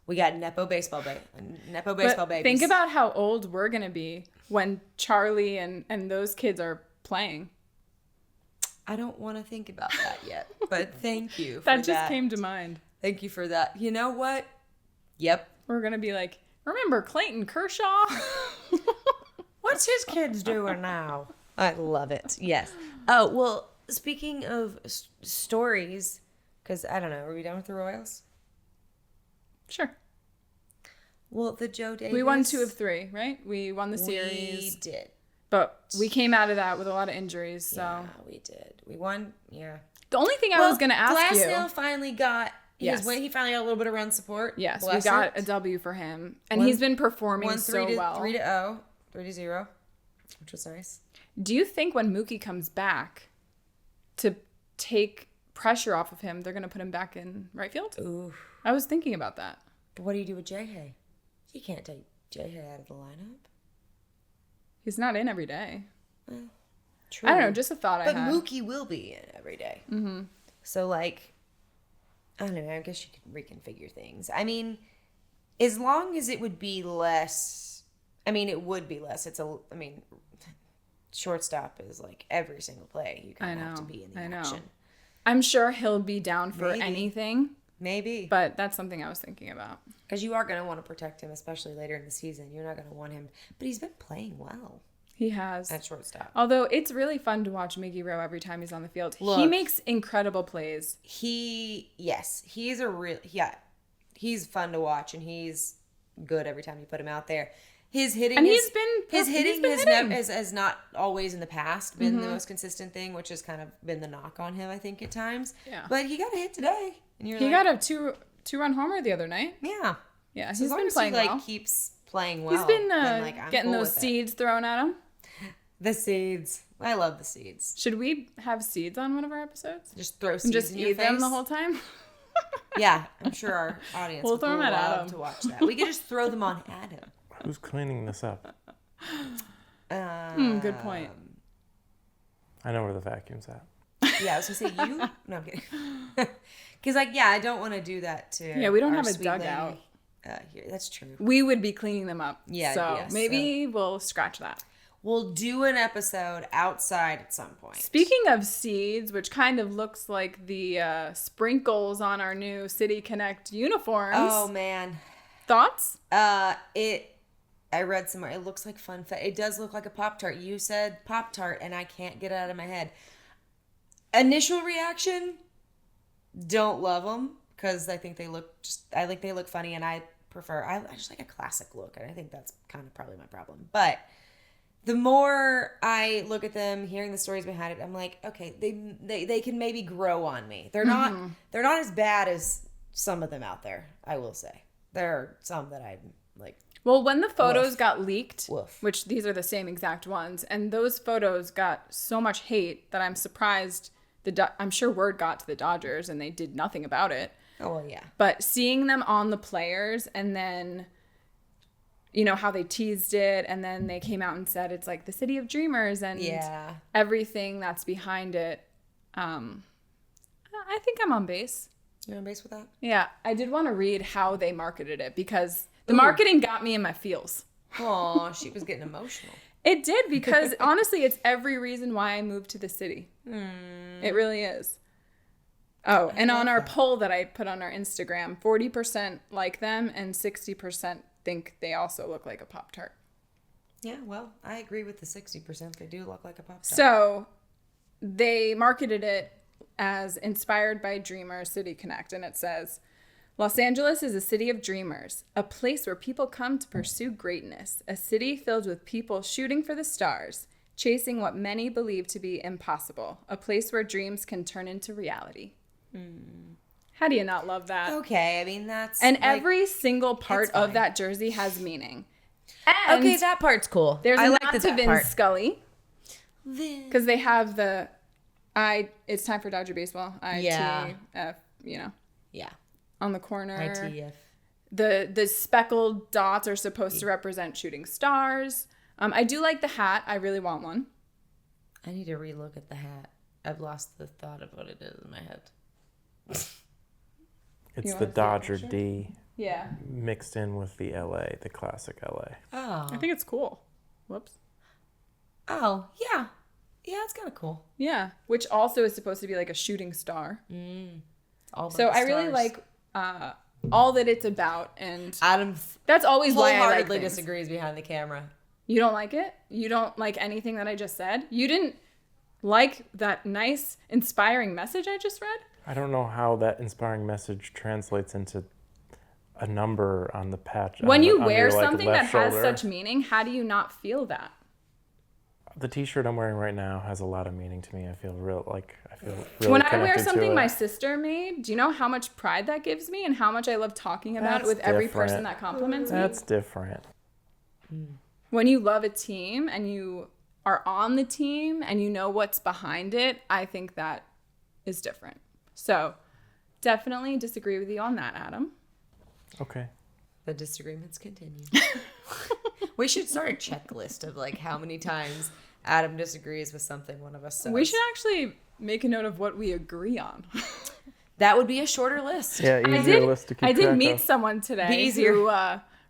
We got Nepo baseball babies. Think about how old we're going to be when Charlie and those kids are playing. I don't want to think about that yet, but thank you for that just came to mind. Thank you for that. You know what? Yep. We're going to be like, remember Clayton Kershaw? What's his kids doing now? I love it. Yes. Oh, well, speaking of stories, because I don't know, are we done with the Royals? Sure. Well, the Joe Davis. We won 2 of 3, right? We won the series. We did. But we came out of that with a lot of injuries, so. Yeah, we did. We won, yeah. The only thing I was going to ask you. Glasnow finally got, he finally got a little bit of run support. Yes, we got a W for him. And he's been performing so well. 3-0, 3-0, which was nice. Do you think when Mookie comes back to take pressure off of him, they're going to put him back in right field? Ooh. I was thinking about that. But what do you do with J-Hay? You can't take J-Hay out of the lineup. He's not in every day. True. I don't know, just a thought I had. But Mookie will be in every day. Mm-hmm. So, like, I don't know, I guess you could reconfigure things. I mean, as long as it would be less, it would be less. Shortstop is like every single play. You kind of have to be in the action. I'm sure he'll be down for anything. Maybe. But that's something I was thinking about. Because you are going to want to protect him, especially later in the season. You're not going to want him. But he's been playing well. He has. At shortstop. Although it's really fun to watch Miggy Rowe every time he's on the field. Look, he makes incredible plays. He's fun to watch, and he's good every time you put him out there. His hitting And has hitting. has not always in the past been the most consistent thing, which has kind of been the knock on him, I think, at times. Yeah. But he got a hit today. And he got a two-run homer the other night. Yeah. Yeah, So he's as been long playing as he, well. keeps playing well. He's been I'm getting cool those with it. seeds thrown at him. The seeds. I love the seeds. Should we have seeds on one of our episodes? Just throw seeds And just in your eat face. them the whole time? Yeah, I'm sure our audience We'll would throw 'em at love Adam. to watch that. We could just throw them on Adam. Who's cleaning this up? Good point. I know where the vacuum's at. Yeah, I was gonna say you. No, I'm kidding. Because I don't want to do that to. Yeah, we don't our have a sweet dugout. lady, here. That's true. We would be cleaning them up. Yeah, So yes, maybe we'll scratch that. We'll do an episode outside at some point. Speaking of seeds, which kind of looks like the sprinkles on our new City Connect uniforms. Oh man. Thoughts? I read somewhere. It looks like funfetti. It does look like a Pop-Tart. You said Pop-Tart, and I can't get it out of my head. Initial reaction: don't love them because I think they look funny, and I just like a classic look, and I think that's kind of probably my problem. But the more I look at them, hearing the stories behind it, I'm like, okay, they can maybe grow on me. They're not as bad as some of them out there. I will say there are some that I'm like. Well, when the photos got leaked, Woof. which these are the same exact ones, and those photos got so much hate that I'm surprised. I'm sure word got to the Dodgers and they did nothing about it. Oh, well, yeah. But seeing them on the players and then, how they teased it and then they came out and said it's like the city of dreamers and everything that's behind it. I think I'm on base. You're on base with that? Yeah. I did want to read how they marketed it because the marketing got me in my feels. Oh, she was getting emotional. It did because honestly, it's every reason why I moved to the city. It really is. Oh, and on our poll that I put on our Instagram, 40% like them and 60% think they also look like a Pop-Tart. Yeah, well, I agree with the 60%. They do look like a Pop-Tart. So they marketed it as inspired by Dreamer City Connect, and it says, Los Angeles is a city of dreamers, a place where people come to pursue greatness, a city filled with people shooting for the stars, chasing what many believe to be impossible, a place where dreams can turn into reality. How do you not love that? Okay, I mean, that's... And every single part of that jersey has meaning. And okay, that part's cool. There's I a like nod to that Vin part. Scully. Because they have the... It's time for Dodger baseball. ITF, Yeah. on the corner. ITF. The speckled dots are supposed to represent shooting stars. I do like the hat. I really want one. I need to relook at the hat. I've lost the thought of what it is in my head. It's the Dodger D Yeah. mixed in with the LA, the classic LA. Oh. I think it's cool. Whoops. Oh, yeah. Yeah, it's kind of cool. Yeah. Which also is supposed to be like a shooting star. All So I really like all that it's about. And Adam that's always why I like wholeheartedly things. disagrees behind the camera. You don't like it? You don't like anything that I just said? You didn't like that nice, inspiring message I just read? I don't know how that inspiring message translates into a number on the patch. When you wear your, something that left has shoulder. such meaning, how do you not feel that? The T-shirt I'm wearing right now has a lot of meaning to me. I feel really When I wear connected to something it. my sister made, do you know how much pride that gives me and how much I love talking about it with every person that compliments me? That's different. When you love a team and you are on the team and you know what's behind it, I think that is different. So definitely disagree with you on that, Adam. Okay. The disagreements continue. We should start a checklist of like how many times Adam disagrees with something one of us says. We should actually make a note of what we agree on. That would be a shorter list. Yeah, easier list to keep I did track meet of. someone today easier. who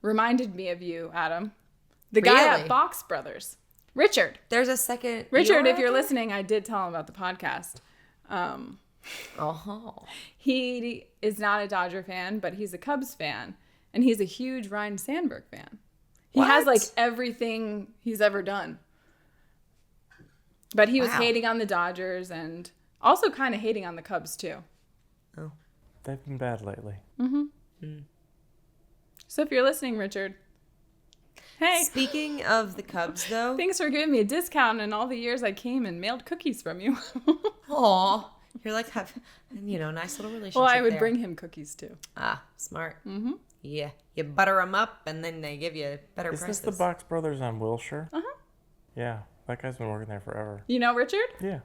reminded me of you, Adam. The guy Really? at Box Brothers. Richard. There's a second. Richard, if you're listening, I did tell him about the podcast. He is not a Dodger fan, but he's a Cubs fan. And he's a huge Ryne Sandberg fan. He has like everything he's ever done. But he was hating on the Dodgers and also kind of hating on the Cubs too. Oh. They've been bad lately. So if you're listening, Richard, Hey. Speaking of the Cubs, though. Thanks for giving me a discount in all the years I came and mailed cookies from you. Aw. You're like, nice little relationship. Well, I would there. bring him cookies too. Ah, smart. Mm-hmm. Yeah. You butter them up and then they give you better Is prices. this the Box Brothers on Wilshire? Uh-huh. Yeah. That guy's been working there forever. You know Richard? Yeah.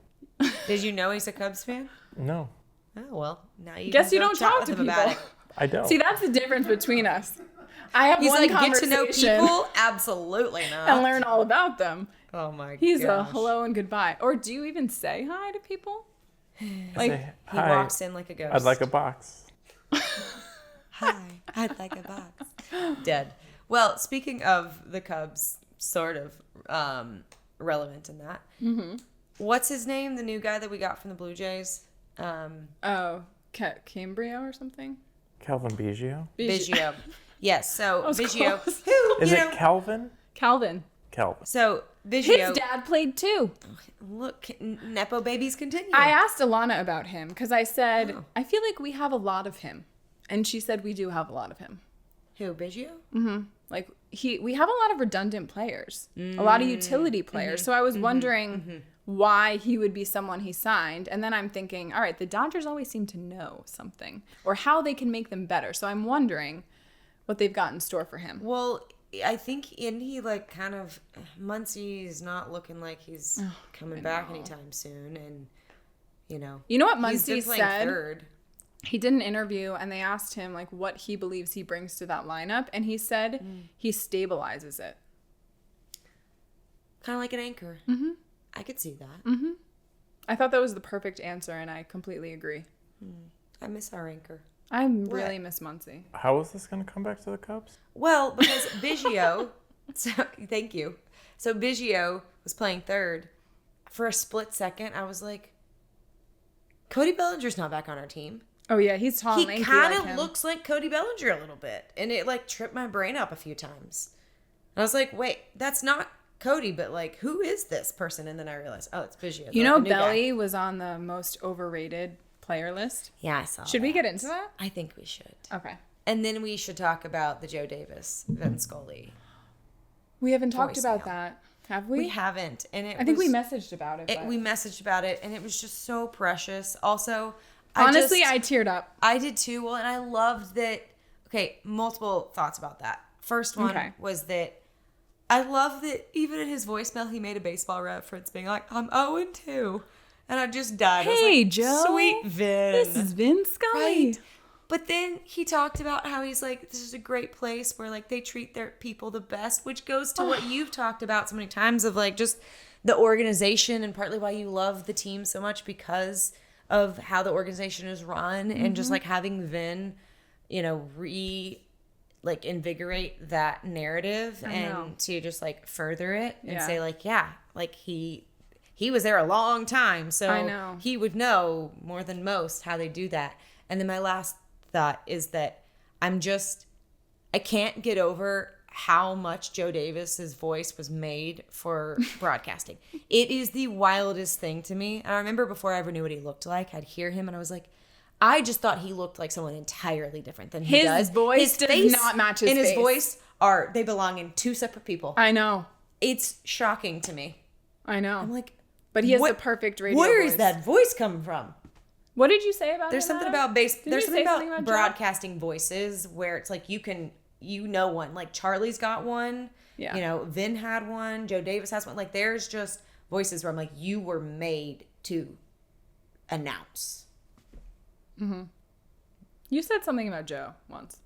Did you know he's a Cubs fan? No. Oh, well, now you Guess can you go don't chat talk with to him about people. it. I don't. See, that's the difference between us. I have He's one like, get to conversation know people? Absolutely not. and learn all about them. Oh, my He's a gosh. hello and goodbye. Or do you even say hi to people? Like, Say, He hi, walks in like a ghost. I'd like a box. Hi, I'd like a box. Dead. Well, speaking of the Cubs, sort of relevant in that. Mm-hmm. What's his name? The new guy that we got from the Blue Jays? Cambrio or something? Calvin Biggio? Biggio. Yes, so was Biggio. close. Who, Is it Calvin? Calvin. Calvin. So Biggio. His dad played too. Look, Nepo babies continue. I asked Alana about him because I said, I feel like we have a lot of him. And she said we do have a lot of him. Who, Biggio? Like we have a lot of redundant players, a lot of utility players. So I was wondering why he would be someone he signed. And then I'm thinking, all right, the Dodgers always seem to know something or how they can make them better. So I'm wondering what they've got in store for him. Well, I think Muncie's not looking like he's coming back anytime soon. And, You know what he's been Muncie playing said? third. He did an interview and they asked him like what he believes he brings to that lineup. And he said he stabilizes it. Kind of like an anchor. Mm-hmm. I could see that. Mm-hmm. I thought that was the perfect answer and I completely agree. I miss our anchor. I really miss Muncie. How is this going to come back to the Cubs? Well, because Biggio, thank you. So Biggio was playing third. For a split second, I was like, Cody Bellinger's not back on our team. Oh yeah, he's tall and He lanky kind like of him. looks like Cody Bellinger a little bit. And it like tripped my brain up a few times. And I was like, wait, that's not Cody, but like, who is this person? And then I realized, oh, it's Biggio. You know, the new guy. Belly was on the most overrated player list. Yeah, I saw Should we that. get into that? I think we should. Okay. And then we should talk about the Joe Davis, Vin Scully. We haven't talked about Voicemail. that, have we? We haven't. And I think we messaged about it. But We messaged about it, and it was just so precious. Also, honestly, I teared up. I did too. Well, and I loved that. Okay, multiple thoughts about that. First one was that I love that even in his voicemail, he made a baseball reference, being like, "I'm 0-2," and I just died. I was Hey, like, Joe. Sweet Vin. This is Vin Scully. Right. But then he talked about how he's like, this is a great place where like they treat their people the best, which goes to what you've talked about so many times of like just the organization and partly why you love the team so much because of how the organization is run and just like having Vin, invigorate that narrative and to just like further it and say like, like he was there a long time. So I know. He would know more than most how they do that. And then my last thought is that I can't get over how much Joe Davis's voice was made for broadcasting. It is the wildest thing to me. And I remember before I ever knew what he looked like, I'd hear him and I was like, I just thought he looked like someone entirely different than he does. His voice does not match his and his face. voice they belong in two separate people. I know. It's shocking to me. I know. I'm like, but he has the perfect radio Where voice. is that voice coming from? What did you say about There's him, something Adam? about Didn't there's you something say about Joe? broadcasting voices where it's like you know one. Like Charlie's got one. Yeah. Vin had one. Joe Davis has one. Like there's just voices where I'm like, you were made to announce. Mm-hmm. You said something about Joe once.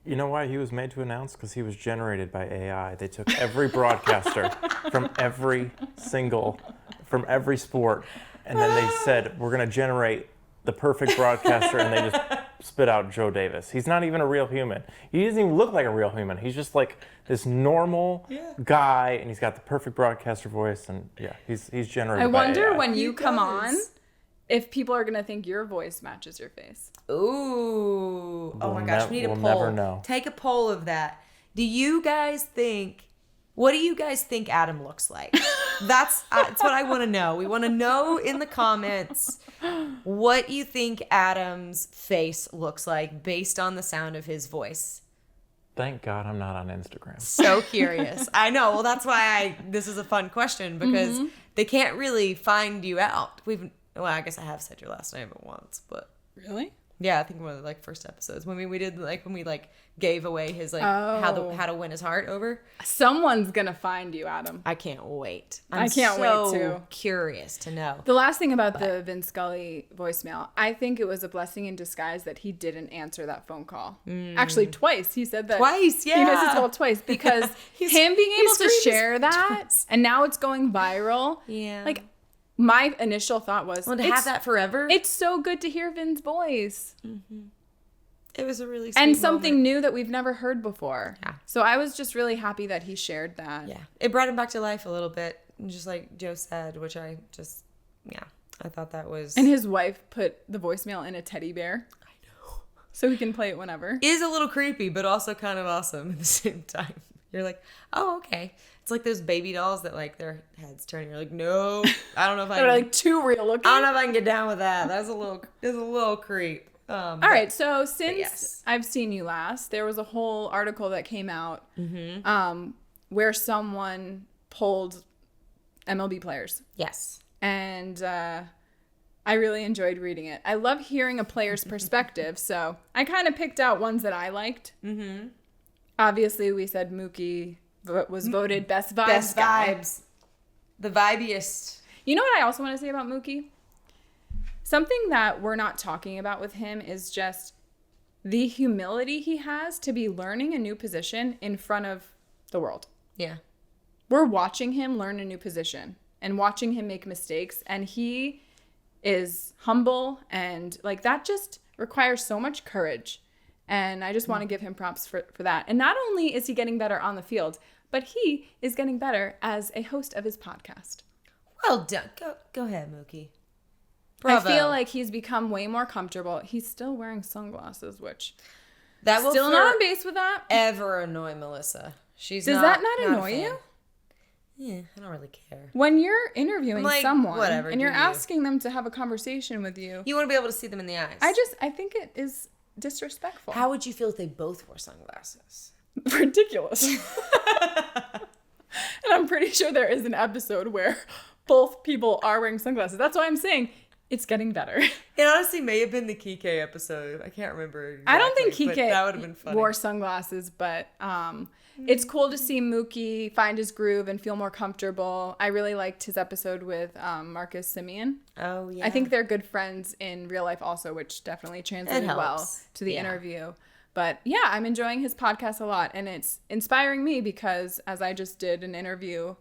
You know why he was made to announce? Because he was generated by AI. They took every broadcaster from every sport, and then they said, we're going to generate the perfect broadcaster, and they just spit out Joe Davis. He's not even a real human. He doesn't even look like a real human. He's just like this normal guy, and he's got the perfect broadcaster voice, and he's generated I by wonder AI. when you come on, if people are going to think your voice matches your face. Ooh. Oh my gosh, we need a poll. We'll never know. Take a poll of that. What do you guys think Adam looks like? That's what I want to know. We want to know in the comments what you think Adam's face looks like based on the sound of his voice. Thank God I'm not on Instagram. So curious. I know. Well, that's why this is a fun question, because they can't really find you out. Well, I guess I have said your last name at once, but Really? yeah, I think one of the first episodes when we did when we gave away his how to win his heart over. Someone's gonna find you, Adam. I can't wait. I can't wait to. Curious to know. The last thing about the Vin Scully voicemail, I think it was a blessing in disguise that he didn't answer that phone call. Actually, twice. He said that twice. Yeah, he missed his call twice because him being able to share that, and now it's going viral. Yeah, my initial thought was, to have that forever. It's so good to hear Vin's voice. It was a really sweet and something moment. new that we've never heard before. Yeah. So I was just really happy that he shared that. Yeah, it brought him back to life a little bit, just like Joe said, which I thought that was. And his wife put the voicemail in a teddy bear. I know. So he can play it whenever. Is a little creepy, but also kind of awesome at the same time. You're like, oh, okay. It's like those baby dolls that their heads turn. You're like, no, I don't know if I. They're too real looking. I don't know if I can get down with that. That's a little creep. All right, so since I've seen you last, there was a whole article that came out where someone polled MLB players. Yes. And I really enjoyed reading it. I love hearing a player's perspective, so I kind of picked out ones that I liked. Obviously, we said Mookie was voted best vibes. Best guy. vibes. The vibiest. You know what I also want to say about Mookie? Something that we're not talking about with him is just the humility he has to be learning a new position in front of the world. Yeah. We're watching him learn a new position and watching him make mistakes, and he is humble, and that just requires so much courage. And I just want to give him props for that. And not only is he getting better on the field, but he is getting better as a host of his podcast. Well done. Go ahead, Mookie. Bravo. I feel like he's become way more comfortable. He's still wearing sunglasses, which that will still not on base with that. Ever annoy Melissa? Does that not annoy you? Yeah, I don't really care. When you're interviewing someone whatever, and you're asking them to have a conversation with you, you want to be able to see them in the eyes. I think it is disrespectful. How would you feel if they both wore sunglasses? Ridiculous. And I'm pretty sure there is an episode where both people are wearing sunglasses. That's why I'm saying it's getting better. It honestly may have been the Kike episode. I can't remember exactly, I don't think Kike that would have been funny. Wore sunglasses, but it's cool to see Mookie find his groove and feel more comfortable. I really liked his episode with Marcus Simeon. Oh, yeah. I think they're good friends in real life also, which definitely translated well to the interview. But yeah, I'm enjoying his podcast a lot, and it's inspiring me because as I just did an interview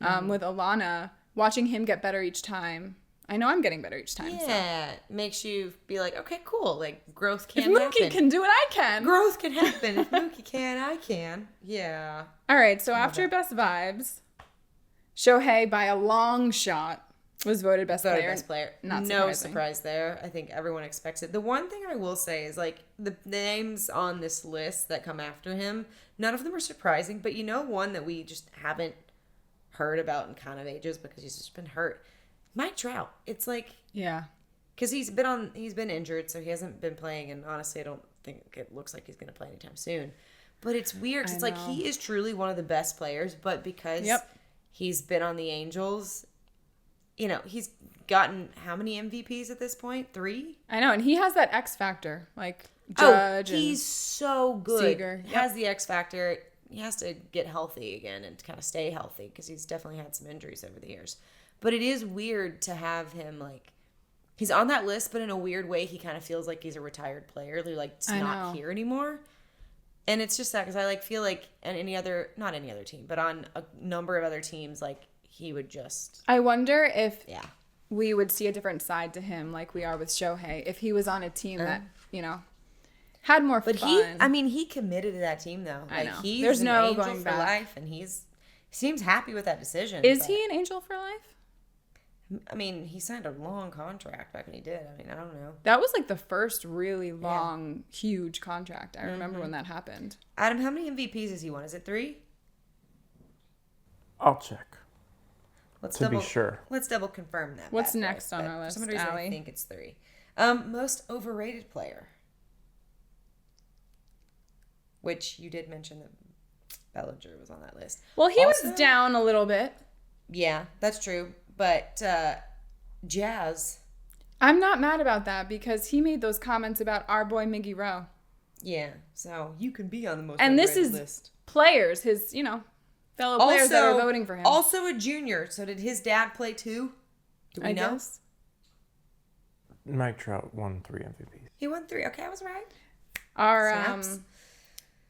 with Alana, watching him get better each time, I know I'm getting better each time. Yeah, makes you be like, okay, cool. Growth can happen. happen. If Mookie can do it, I can. Growth can happen. If Mookie can, I can. Yeah. All right, so after Best Vibes, Shohei, by a long shot, was voted Best Player. No surprise there. I think everyone expects it. The one thing I will say is, the names on this list that come after him, none of them are surprising, but one that we just haven't heard about in kind of ages because he's just been hurt. Mike Trout. It's yeah, because he's been injured, so he hasn't been playing, and honestly, I don't think it looks like he's going to play anytime soon. But it's weird because he is truly one of the best players, but because he's been on the Angels, he's gotten how many MVPs at this point? 3? I know, and he has that X factor, Judge. He's so good. Seager. He has the X factor. He has to get healthy again and kind of stay healthy because he's definitely had some injuries over the years. But it is weird to have him, he's on that list, but in a weird way, he kind of feels like he's a retired player who, not here anymore. And it's just sad because I, feel like on not any other team, but on a number of other teams, he would just... I wonder if we would see a different side to him like we are with Shohei if he was on a team that, had more fun. But he committed to that team, though. I know. He's There's no angel going for back. life, and he seems happy with that decision. Is he an angel for life? He signed a long contract back when he did. I don't know. That was the first really long, huge contract. I remember when that happened. Adam, how many MVPs has he won? Is it 3? I'll check. Be sure. Let's double confirm that. What's next on our list, For some reason, Allie? I think it's 3. Most overrated player. which you did mention that Bellinger was on that list. Well, he was down a little bit. Yeah, that's true. But Jazz. I'm not mad about that because he made those comments about our boy Miggy Rowe. Yeah, so you can be on the most and this underrated is list. Players, his, fellow players that are voting for him. Also a junior. So did his dad play too? Do we know? Guess. Mike Trout won 3 MVPs. He won 3. Okay, I was right. Our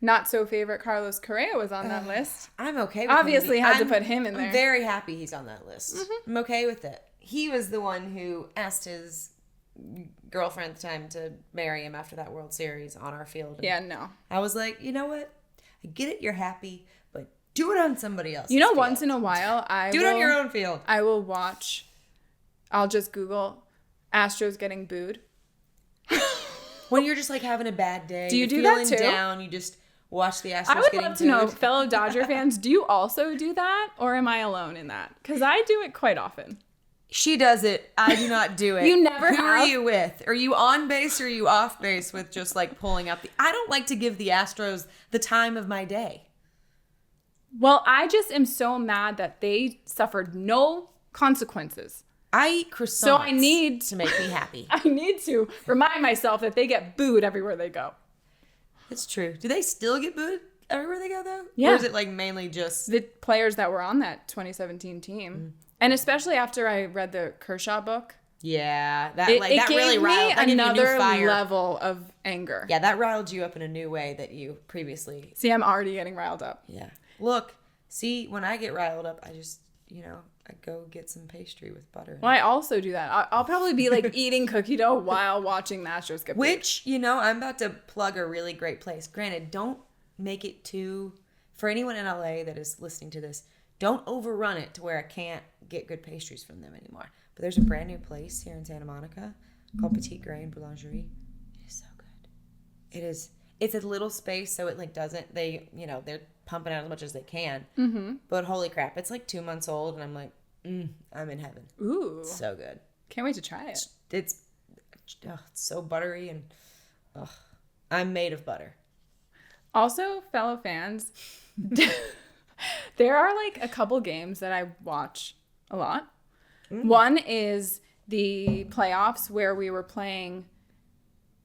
not so favorite Carlos Correa was on that list. I'm okay with Obviously had to put him in there. I'm very happy he's on that list. Mm-hmm. I'm okay with it. He was the one who asked his girlfriend at the time to marry him after that World Series on our field. And yeah, no. I was like, you know what? I get it, you're happy, but do it on somebody else's field. once in a while, do it on your own field. I will watch. I'll just Google Astros getting booed. When you're just like having a bad day, do you do feeling that too? Down, you just watch the Astros I would getting love to booed. know, fellow Dodger fans, do you also do that, or am I alone in that? Because I do it quite often. She does it. I do not do it. You never Who have? are you with? Are you on base or are you off base with just like pulling up the... I don't like to give the Astros the time of my day. Well, I just am so mad that they suffered no consequences. I eat croissants So I need to make me happy. I need to remind myself that they get booed everywhere they go. It's true. Do they still get booed everywhere they go though? Yeah. Or is it like mainly just... The players that were on that 2017 team. And especially after I read the Kershaw book. Yeah. That It really gave riled... me another level of anger. Yeah, that riled you up in a new way that you previously... See, I'm already getting riled up. Yeah. Look, see, when I get riled up, I just, I go get some pastry with butter. Well, I also do that. I'll probably be like eating cookie dough while watching the Astros get booed. Which, I'm about to plug a really great place. Granted, don't make it too... For anyone in LA that is listening to this, don't overrun it to where I can't get good pastries from them anymore. But there's a brand new place here in Santa Monica called Petite Grain Boulangerie. It is so good. It is... It's a little space, so it like doesn't... They're pumping out as much as they can. Mm-hmm. But holy crap, it's like 2 months old, and I'm like, I'm in heaven. Ooh. It's so good. Can't wait to try it. It's so buttery, and I'm made of butter. Also, fellow fans, there are like a couple games that I watch a lot. One is the playoffs where we were playing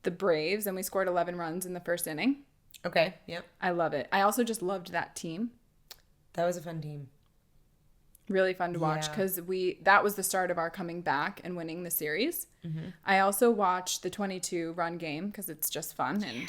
the Braves and we scored 11 runs in the first inning. Okay, yep. I love it. I also just loved that team. That was a fun team. Really fun to watch because that was the start of our coming back and winning the series. Mm-hmm. I also watched the 22-run game because it's just fun and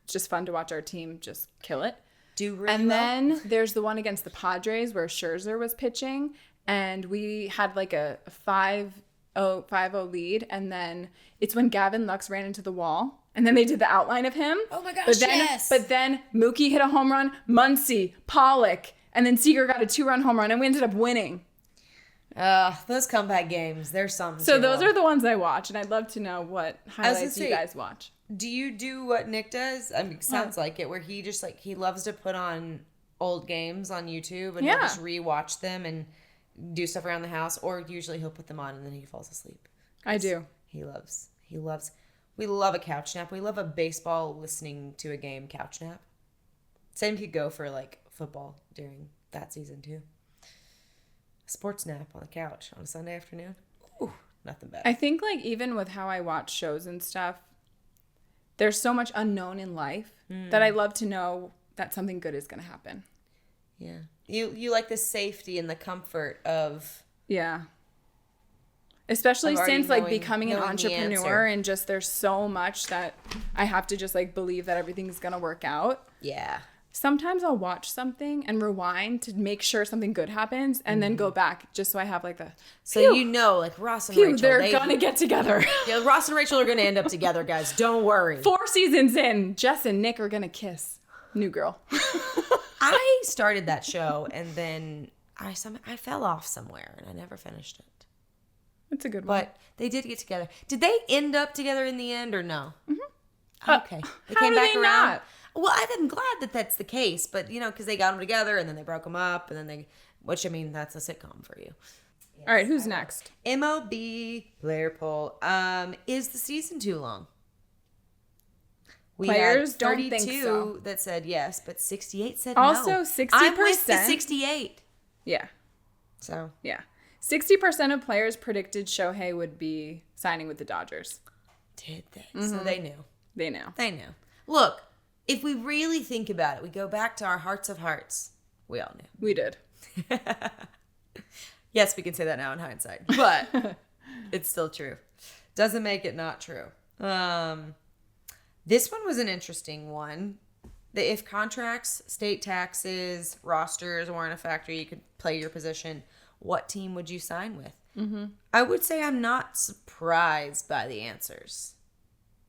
it's just fun to watch our team just kill it. Then there's the one against the Padres where Scherzer was pitching and we had like a 5-0 lead, and then it's when Gavin Lux ran into the wall. And then they did the outline of him. Oh my gosh, But then Mookie hit a home run, Muncy, Pollock, and then Seager got a 2-run home run, and we ended up winning. Those comeback games, there's something. So those are the ones I watch, and I'd love to know what highlights you guys watch. Do you do what Nick does? I mean, it sounds like it, where he just like, he loves to put on old games on YouTube, and he'll just rewatch them and do stuff around the house, or usually he'll put them on and then he falls asleep. I do. He loves. We love a couch nap. We love a baseball listening to a game couch nap. Same could go for like football during that season too. A sports nap on the couch on a Sunday afternoon. Ooh, nothing better. I think like even with how I watch shows and stuff, there's so much unknown in life that I love to know that something good is going to happen. Yeah. You like the safety and the comfort of... Yeah. Especially since like becoming an entrepreneur and just there's so much that I have to just like believe that everything's going to work out. Yeah. Sometimes I'll watch something and rewind to make sure something good happens and then go back just so I have like the... So like Ross and Rachel... They're going to get together. Yeah, Ross and Rachel are going to end up together, guys. Don't worry. 4 seasons in, Jess and Nick are going to kiss. New girl. I started that show and then I fell off somewhere and I never finished it. It's a good one. But they did get together. Did they end up together in the end or no? Mm-hmm. Okay. They came back around. Not? Well, I'm glad that that's the case. But, because they got them together and then they broke them up. And then which, I mean, that's a sitcom for you. Yes, all right. Who's next? MLB player poll. Is the season too long? We Players had don't 32 think so. that said yes, but 68 said Also, no. 60%. I'm with the 68. Yeah. So, Yeah. 60% of players predicted Shohei would be signing with the Dodgers. did they? So they knew. They know. They knew. Look, if we really think about it, we go back to our hearts of hearts. We all knew. We did. Yes, we can say that now in hindsight, but it's still true. Doesn't make it not true. This one was an interesting one. If contracts, state taxes, rosters weren't a factor, you could play your position. What team would you sign with? Mm-hmm. I would say I'm not surprised by the answers.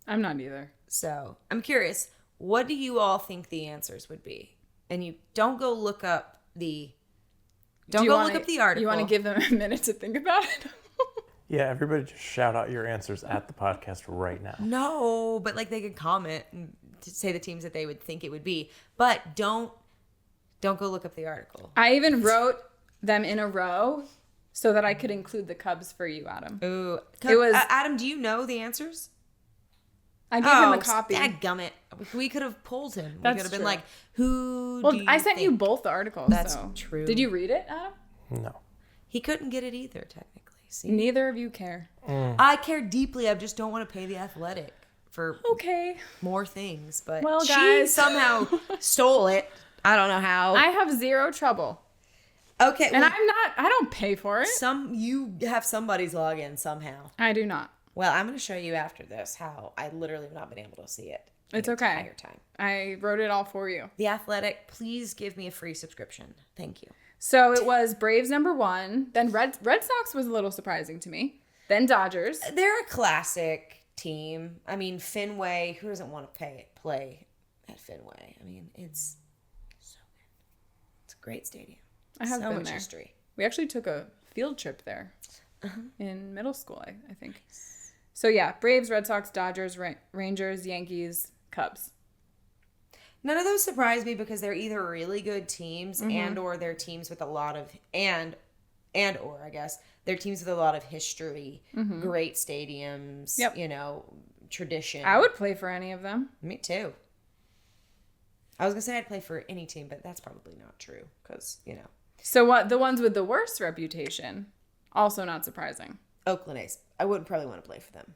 I'm not either. So I'm curious, what do you all think the answers would be? And you don't go look up the article. You want to give them a minute to think about it? Yeah, everybody just shout out your answers at the podcast right now. No, but like they could comment and to say the teams that they would think it would be. But don't go look up the article. I even wrote them in a row so that I could include the Cubs for you, Adam. Ooh. It was Adam, do you know the answers? I gave him a copy. Dadgummit. We could have pulled him. That's we could have been true. like, who Well, do you I sent think? you both the articles. That's so. true. Did you read it, Adam? No. He couldn't get it either, technically. See? Neither of you care. I care deeply. I just don't want to pay the Athletic for Okay. more things. But Well, she guys. somehow stole it. I don't know how. I have zero trouble. Okay. And well, I don't pay for it. you have somebody's login somehow. I do not. Well, I'm going to show you after this how I literally have not been able to see it. It's the okay. entire time. I wrote it all for you. The Athletic, please give me a free subscription. Thank you. So it was Braves #1. Then Red Sox was a little surprising to me. Then Dodgers. They're a classic team. I mean, Fenway, who doesn't want to play at Fenway? I mean, it's so good. It's a great stadium. I have so been much there. history. We actually took a field trip there in middle school, I think. So yeah, Braves, Red Sox, Dodgers, Rangers, Yankees, Cubs. None of those surprise me because they're either really good teams and or they're teams with a lot of and or I guess they're teams with a lot of history, great stadiums, Yep. Tradition. I would play for any of them. Me too. I was gonna say I'd play for any team, but that's probably not true because So what? The ones with the worst reputation, also not surprising. Oakland A's. I wouldn't probably want to play for them.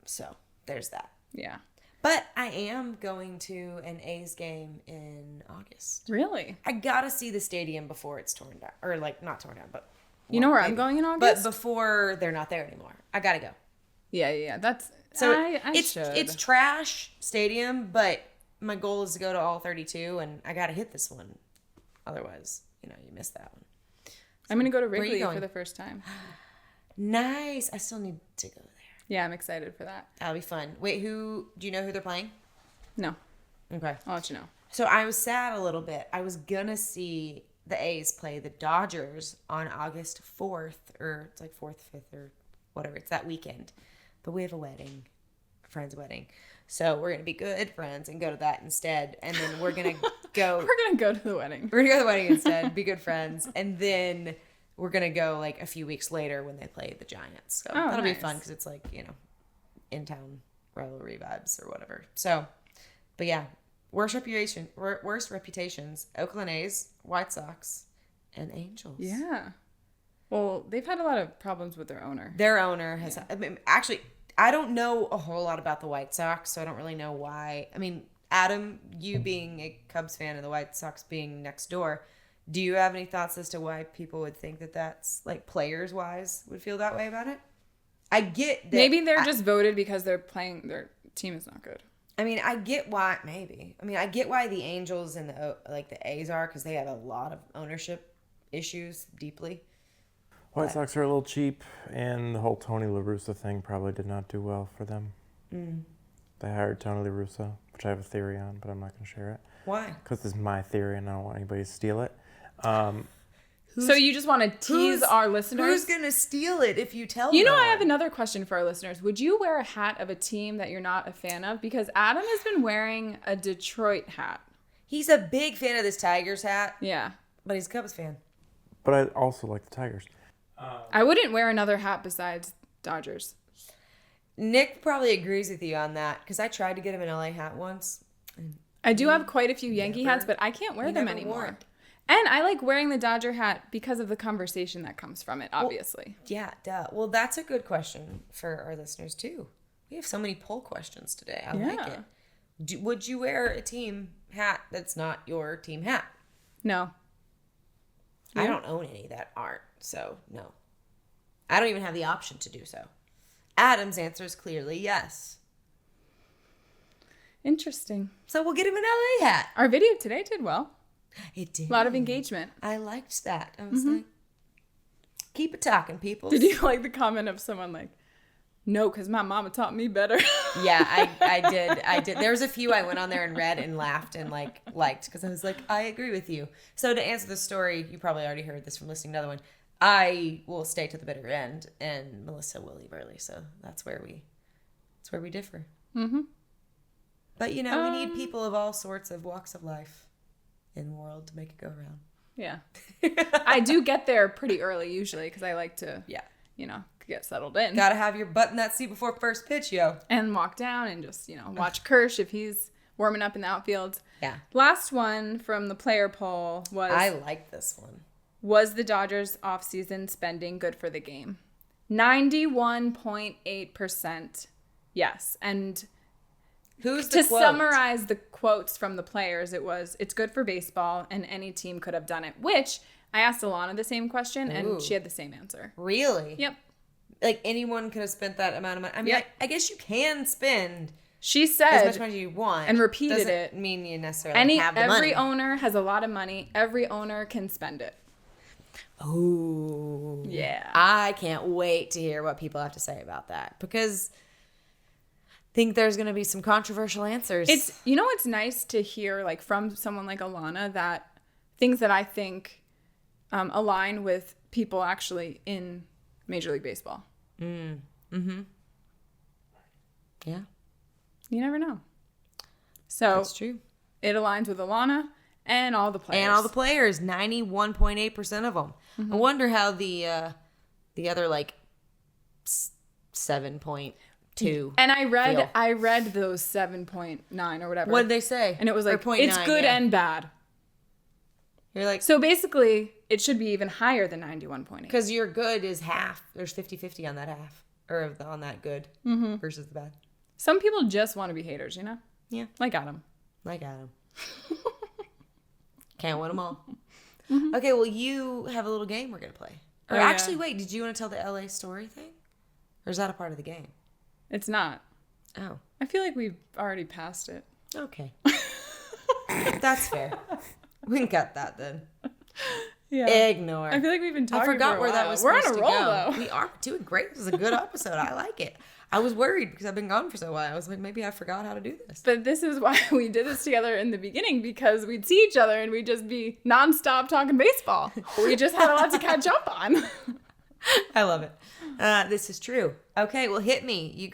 So there's that. Yeah. But I am going to an A's game in August. Really? I gotta see the stadium before it's torn down, or like not torn down, but You know where I'm maybe. going in But August? before they're not there anymore. I gotta go. Yeah. That's So I should. it's trash stadium, but my goal is to go to all 32, and I gotta hit this one. Otherwise, you miss that one. I'm gonna go to are you Wrigley going? for the first time. Nice. I still need to go there. Yeah, I'm excited for that. That'll be fun. Wait, do you know who they're playing? No, Okay. I'll let you know. So I was sad a little bit. I was gonna see the A's play the Dodgers on August 4th, or it's like 4th, 5th, or whatever. It's that weekend. But we have a wedding, a friend's wedding. So we're gonna be good friends and go to that instead. And then we're gonna go. We're gonna go to the wedding. We're gonna go to the wedding instead, be good friends, and then we're gonna go like a few weeks later when they play the Giants. So that'll be nice. fun because it's like in town rivalry vibes or whatever. So, but yeah, worst reputations: Oakland A's, White Sox, and Angels. Yeah. Well, they've had a lot of problems with their owner. Their owner has. I mean, actually, I don't know a whole lot about the White Sox, so I don't really know why. I mean, Adam, you being a Cubs fan and the White Sox being next door, do you have any thoughts as to why people would think that that's, like, players-wise would feel that way about it? I get that. Maybe they're just voted because their team is not good. I mean, I get why, maybe. I mean, I get why the Angels and the A's are, because they have a lot of ownership issues deeply. White Sox are a little cheap, and the whole Tony La Russa thing probably did not do well for them. They hired Tony La Russa, which I have a theory on, but I'm not going to share it. Why? Because this is my theory, and I don't want anybody to steal it. So you just want to tease our listeners? Who's going to steal it if you tell You know, no I one? have another question for our listeners. Would you wear a hat of a team that you're not a fan of? Because Adam has been wearing a Detroit hat. He's a big fan of this Tigers hat, Yeah. but he's a Cubs fan. But I also like the Tigers. I wouldn't wear another hat besides Dodgers. Nick probably agrees with you on that because I tried to get him an LA hat once. I do have quite a few Yankee hats, but I can't wear them anymore. And I like wearing the Dodger hat because of the conversation that comes from it, obviously. Well, yeah, duh. Well, that's a good question for our listeners, too. We have so many poll questions today. I like it. Would you wear a team hat that's not your team hat? No. Yeah. I don't own any that aren't, so no. I don't even have the option to do so. Adam's answer is clearly yes. Interesting. So we'll get him an LA hat. Our video today did well. It did. A lot of engagement. I liked that. I was like, keep it talking, people. Did you like the comment of someone like, no, because my mama taught me better? Yeah, I did. There was a few I went on there and read and laughed and liked because I was like, I agree with you. So to answer the story, you probably already heard this from listening to the other one. I will stay to the bitter end, and Melissa will leave early. So that's where we differ. Mm-hmm. But we need people of all sorts of walks of life in the world to make it go around. Yeah, I do get there pretty early usually because I like to, get settled in. Gotta have your butt in that seat before first pitch, yo. And walk down and just watch Kirsch if he's warming up in the outfield. Yeah. Last one from the player poll was. I like this one. Was the Dodgers offseason spending good for the game? 91.8% yes. And who's the to quote? Summarize the quotes from the players, it was, it's good for baseball and any team could have done it, which I asked Alana the same question and she had the same answer. Really? Yep. Like anyone could have spent that amount of money. I mean, I guess you can spend she said as much money as you want. And repeated doesn't it. Mean you necessarily have the money. Every owner has a lot of money. Every owner can spend it. Oh. Yeah. I can't wait to hear what people have to say about that because I think there's going to be some controversial answers. It's it's nice to hear like from someone like Alana that things that I think align with people actually in Major League Baseball. Mm-hmm. Yeah. You never know. So that's true. It aligns with Alana and all the players. 91.8% of them. Mm-hmm. I wonder how the other 7.2. And I read those 7.9 or whatever. What did they say? And it was like it's good and bad. You're like, so basically it should be even higher than 91.8. Because your good is half. There's 50-50 on that half. Or on that good versus the bad. Some people just want to be haters, Yeah. Like Adam. Can't win them all. Mm-hmm. Okay, well, you have a little game we're going to play. Or actually, wait, did you want to tell the LA story thing? Or is that a part of the game? It's not. Oh. I feel like we've already passed it. Okay. That's fair. We can cut that then. Yeah. Ignore. I feel like we've been talking I forgot for a where while. that was We're supposed on a roll, to go. though. We are doing great. This is a good episode. I like it. I was worried because I've been gone for so long. I was like, maybe I forgot how to do this. But this is why we did this together in the beginning, because we'd see each other and we'd just be nonstop talking baseball. We just had a lot to catch up on. I love it. This is true. Okay, well, hit me. You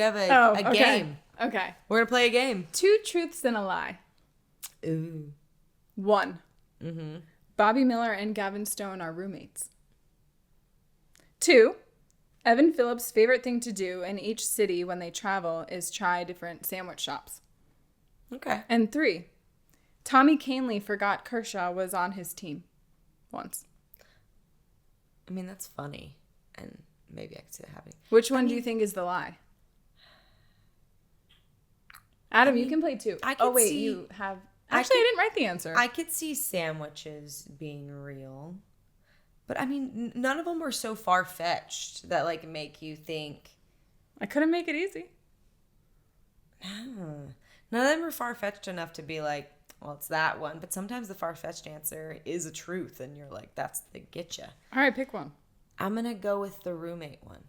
have a game. Okay. We're going to play a game. 2 truths and a lie. Ooh. 1. Mm-hmm. Bobby Miller and Gavin Stone are roommates. 2. Evan Phillips' favorite thing to do in each city when they travel is try different sandwich shops. Okay. And 3. Tommy Kahnle forgot Kershaw was on his team once. I mean, that's funny. And maybe I could see that happening. Which one do you think is the lie? Adam, you can play 2. You have... Actually, I didn't write the answer. I could see sandwiches being real. But, I mean, none of them were so far-fetched that, make you think... I couldn't make it easy. No. None of them were far-fetched enough to be like, well, it's that one. But sometimes the far-fetched answer is a truth, and you're like, that's the getcha. All right, pick one. I'm going to go with the roommate one.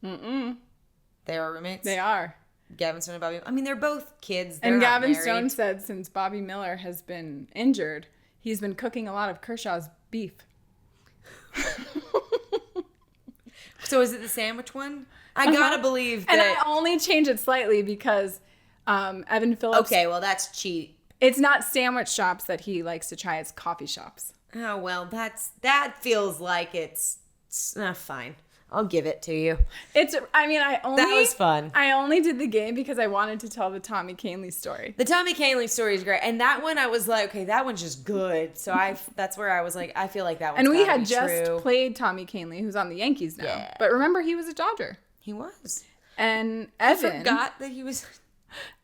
Mm-mm. They are roommates? They are. Gavin Stone and Bobby... I mean, they're both kids. And Gavin Stone said since Bobby Miller has been injured, he's been cooking a lot of Kershaw's beef. So is it the sandwich one? I gotta believe that... And I only changed it slightly because Evan Phillips... Okay, well, that's cheap. It's not sandwich shops that he likes to try. It's coffee shops. Oh, well, that feels like it's fine. I'll give it to you. That was fun. I only did the game because I wanted to tell the Tommy Canley story. The Tommy Canley story is great. And that one I was like, okay, that one's just good. So that's where I was like, I feel like that one's And we had just played Tommy Canley, who's on the Yankees now. Yeah. But remember, he was a Dodger. He was. And I Evan forgot that he was.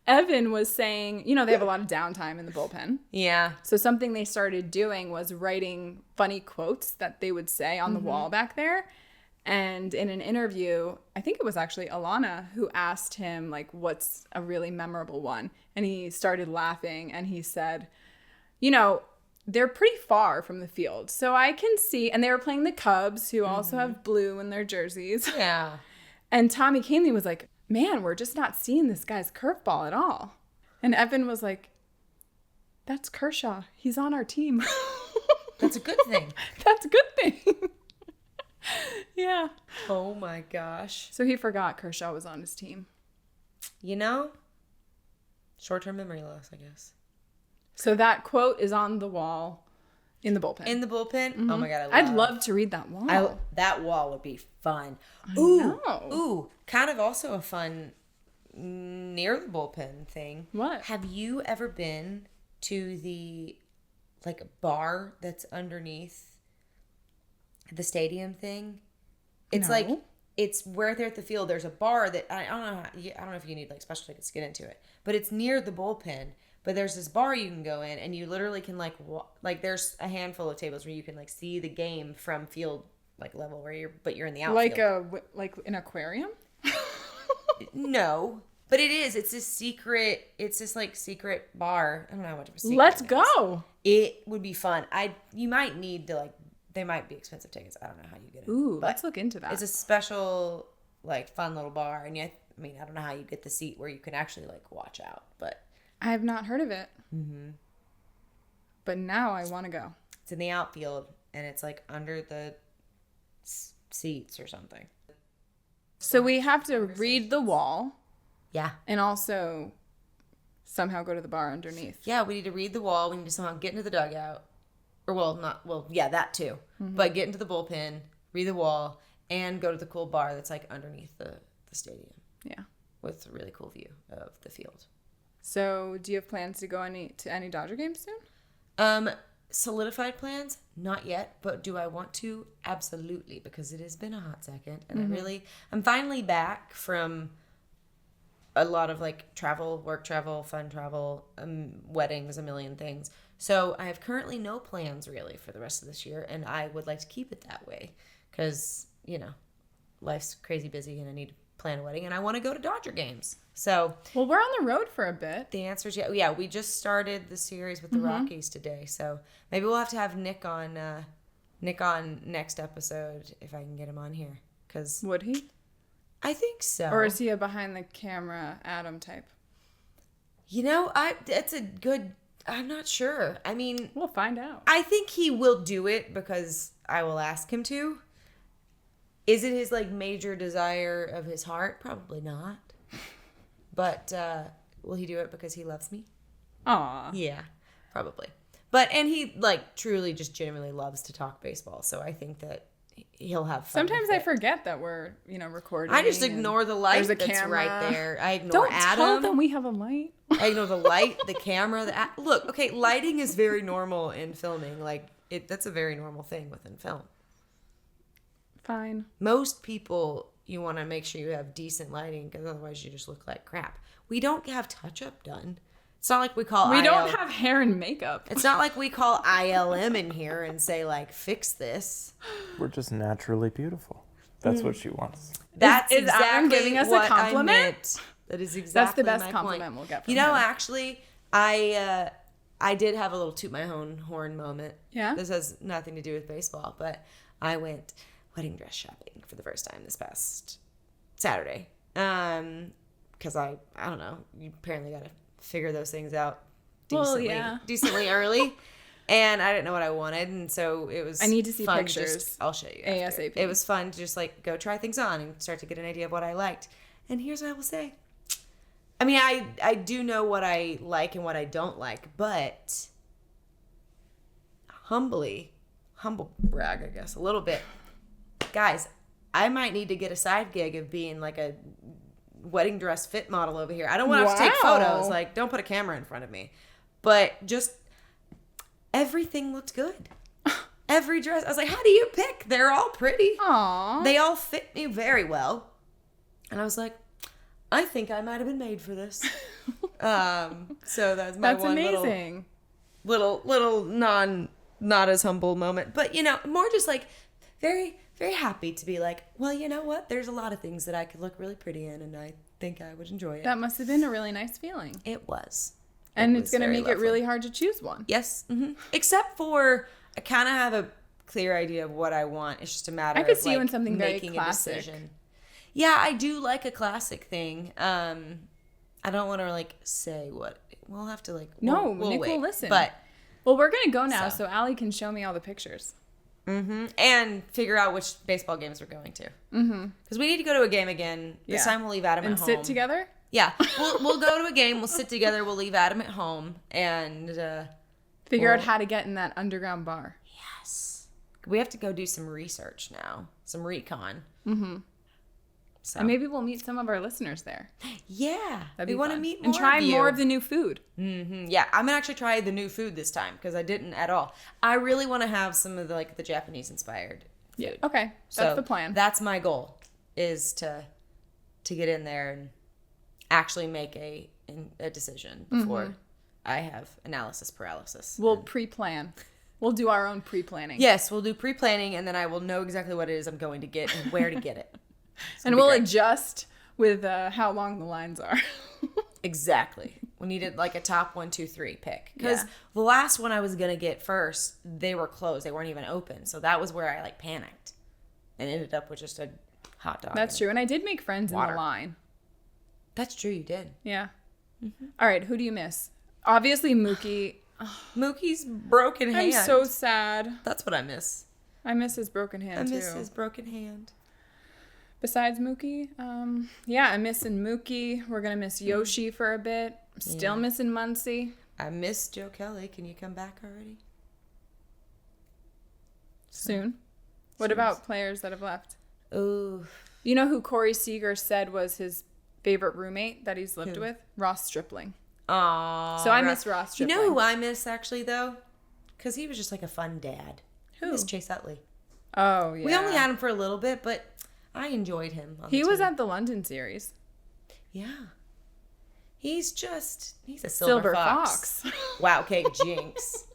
Evan was saying, they have a lot of downtime in the bullpen. Yeah. So something they started doing was writing funny quotes that they would say on the wall back there. And in an interview, I think it was actually Alana who asked him, like, what's a really memorable one? And he started laughing and he said, they're pretty far from the field. So I can see, and they were playing the Cubs, who also have blue in their jerseys. Yeah. And Tommy Canley was like, man, we're just not seeing this guy's curveball at all. And Evan was like, that's Kershaw. He's on our team. That's a good thing. That's a good thing. Yeah. Oh my gosh. So he forgot Kershaw was on his team. Short-term memory loss, I guess. So that quote is on the wall in the bullpen. In the bullpen? Mm-hmm. Oh my God. I'd love to read that wall. That wall would be fun. Ooh, kind of also a fun near the bullpen thing. What? Have you ever been to the bar that's underneath the stadium thing? It's No. it's where they're at the field. There's a bar that I don't know if you need special tickets to get into it, but it's near the bullpen. But there's this bar you can go in, and you literally can there's a handful of tables where you can see the game from field level where you're in the outfield. Like an aquarium? No, but it is. It's this secret. It's this secret bar. I don't know how much of a secret. Let's go. It would be fun. You might need to They might be expensive tickets. I don't know how you get it. Ooh, let's look into that. It's a special fun little bar, and I don't know how you get the seat where you can actually watch out, but. I have not heard of it. Mm-hmm. But now I want to go. It's in the outfield, and it's under the seats or something. So we have to read the wall. Yeah. And also somehow go to the bar underneath. Yeah, we need to read the wall. We need to somehow get into the dugout. That too. Mm-hmm. But get into the bullpen, read the wall, and go to the cool bar that's underneath the stadium. Yeah. With a really cool view of the field. So, do you have plans to go to any Dodger games soon? Solidified plans? Not yet, but do I want to? Absolutely, because it has been a hot second, and I'm finally back from a lot of travel, work travel, fun travel, weddings, a million things. So I have currently no plans really for the rest of this year, and I would like to keep it that way because, life's crazy busy and I need to plan a wedding, and I want to go to Dodger games. So, well, we're on the road for a bit. The answer is yeah. We just started the series with the Rockies today, so maybe we'll have to have Nick on next episode if I can get him on here. Cause would he? I think so. Or is he a behind the camera Adam type? It's a good. I'm not sure. We'll find out. I think he will do it because I will ask him to. Is it his major desire of his heart? Probably not. But will he do it because he loves me? Aw. Yeah, probably. And he truly just genuinely loves to talk baseball. So I think that he'll have fun. Sometimes I forget that we're recording. I just ignore the light that's camera right there. I ignore Adam. Don't tell them we have a light. I ignore the light, the camera. Look, okay, lighting is very normal in filming. That's a very normal thing within film. Fine. Most people, you want to make sure you have decent lighting because otherwise you just look like crap. We don't have touch-up done. It's not like we call We don't have hair and makeup. It's not like we call ILM in here and say, fix this. We're just naturally beautiful. That's what she wants. That's is exactly Adam giving us what a compliment? I meant. That is exactly That's the best my compliment point. we'll get from him. him. Actually, I did have a little toot my own horn moment. Yeah? This has nothing to do with baseball, but I went wedding dress shopping for the first time this past Saturday. Because I don't know, you apparently got to figure those things out decently early. And I didn't know what I wanted, and so it was. I need to see fun pictures. I'll show you after. ASAP. It was fun to just go try things on and start to get an idea of what I liked. And here's what I will say. I do know what I like and what I don't like, but humble brag, I guess, a little bit. Guys, I might need to get a side gig of being like a wedding dress fit model over here. I don't want to have to take photos. Like, don't put a camera in front of me. But just everything looked good. Every dress. I was like, how do you pick? They're all pretty. Aww. They all fit me very well. And I was like, I think I might have been made for this. So that's my one amazing. little not as humble moment. But, you know, more just like very, very happy to be like, well, you know what? There's a lot of things that I could look really pretty in, and I think I would enjoy it. That must have been a really nice feeling. It was. And it's going to make it really hard to choose one. Yes. Mm-hmm. Except for, I kind of have a clear idea of what I want. It's just a matter of I could see you in something very making classic. a decision. Yeah, I do like a classic thing. I don't want to like say what. We'll have to like. We'll Nick will listen. But well, we're gonna go now, so Allie can show me all the pictures. Mm-hmm. And figure out which baseball games we're going to. Mm-hmm. Because we need to go to a game again. This time we'll leave Adam at home. And sit together. Yeah, we'll go to a game. We'll sit together. We'll leave Adam at home and figure out how to get in that underground bar. Yes, we have to go do some research now, some recon. Mm-hmm. So. And maybe we'll meet some of our listeners there. Yeah, we want to meet more and try of you. more of the new food. Mm-hmm. Yeah, I'm gonna actually try the new food this time because I didn't at all. I really want to have some of the Japanese inspired food. Yeah. Okay, that's the plan. That's my goal, is to get in there and actually make a decision before I have analysis paralysis. We'll pre-plan. We'll do our own pre-planning. Yes, we'll do pre-planning, and then I will know exactly what it is I'm going to get and where to get it. And we'll adjust with how long the lines are. Exactly. We needed like a top 1, 2, 3 pick. Because the last one I was going to get first, they were closed. They weren't even open. So that was where I panicked and ended up with just a hot dog. That's true. And I did make friends water. in the line. That's true. You did. Yeah. Mm-hmm. All right. Who do you miss? Obviously, Mookie. Mookie's broken hand. I'm so sad. That's what I miss. I miss his broken hand, too. I miss his broken hand. Besides Mookie, I'm missing Mookie. We're going to miss Yoshi for a bit. I'm still missing Muncie. I miss Joe Kelly. Can you come back already? Soon. What about players that have left? Ooh. You know who Corey Seager said was his favorite roommate that he's lived with? Ross Stripling. Aww. So I miss Ross Stripling. You know who I miss, actually, though? Because he was just like a fun dad. Who? I miss Chase Utley. Oh, yeah. We only had him for a little bit, but I enjoyed him. He was at the London series. Yeah. He's a silver fox. Wow, okay, jinx.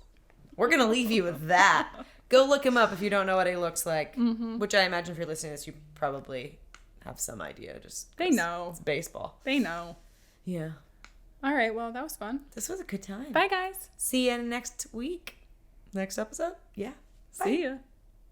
We're going to leave you with that. Go look him up if you don't know what he looks like. Mm-hmm. Which I imagine if you're listening to this, you probably have some idea. They know. It's baseball. They know. Yeah. All right, well, that was fun. This was a good time. Bye, guys. See you next week. Next episode? Yeah. Bye. See ya.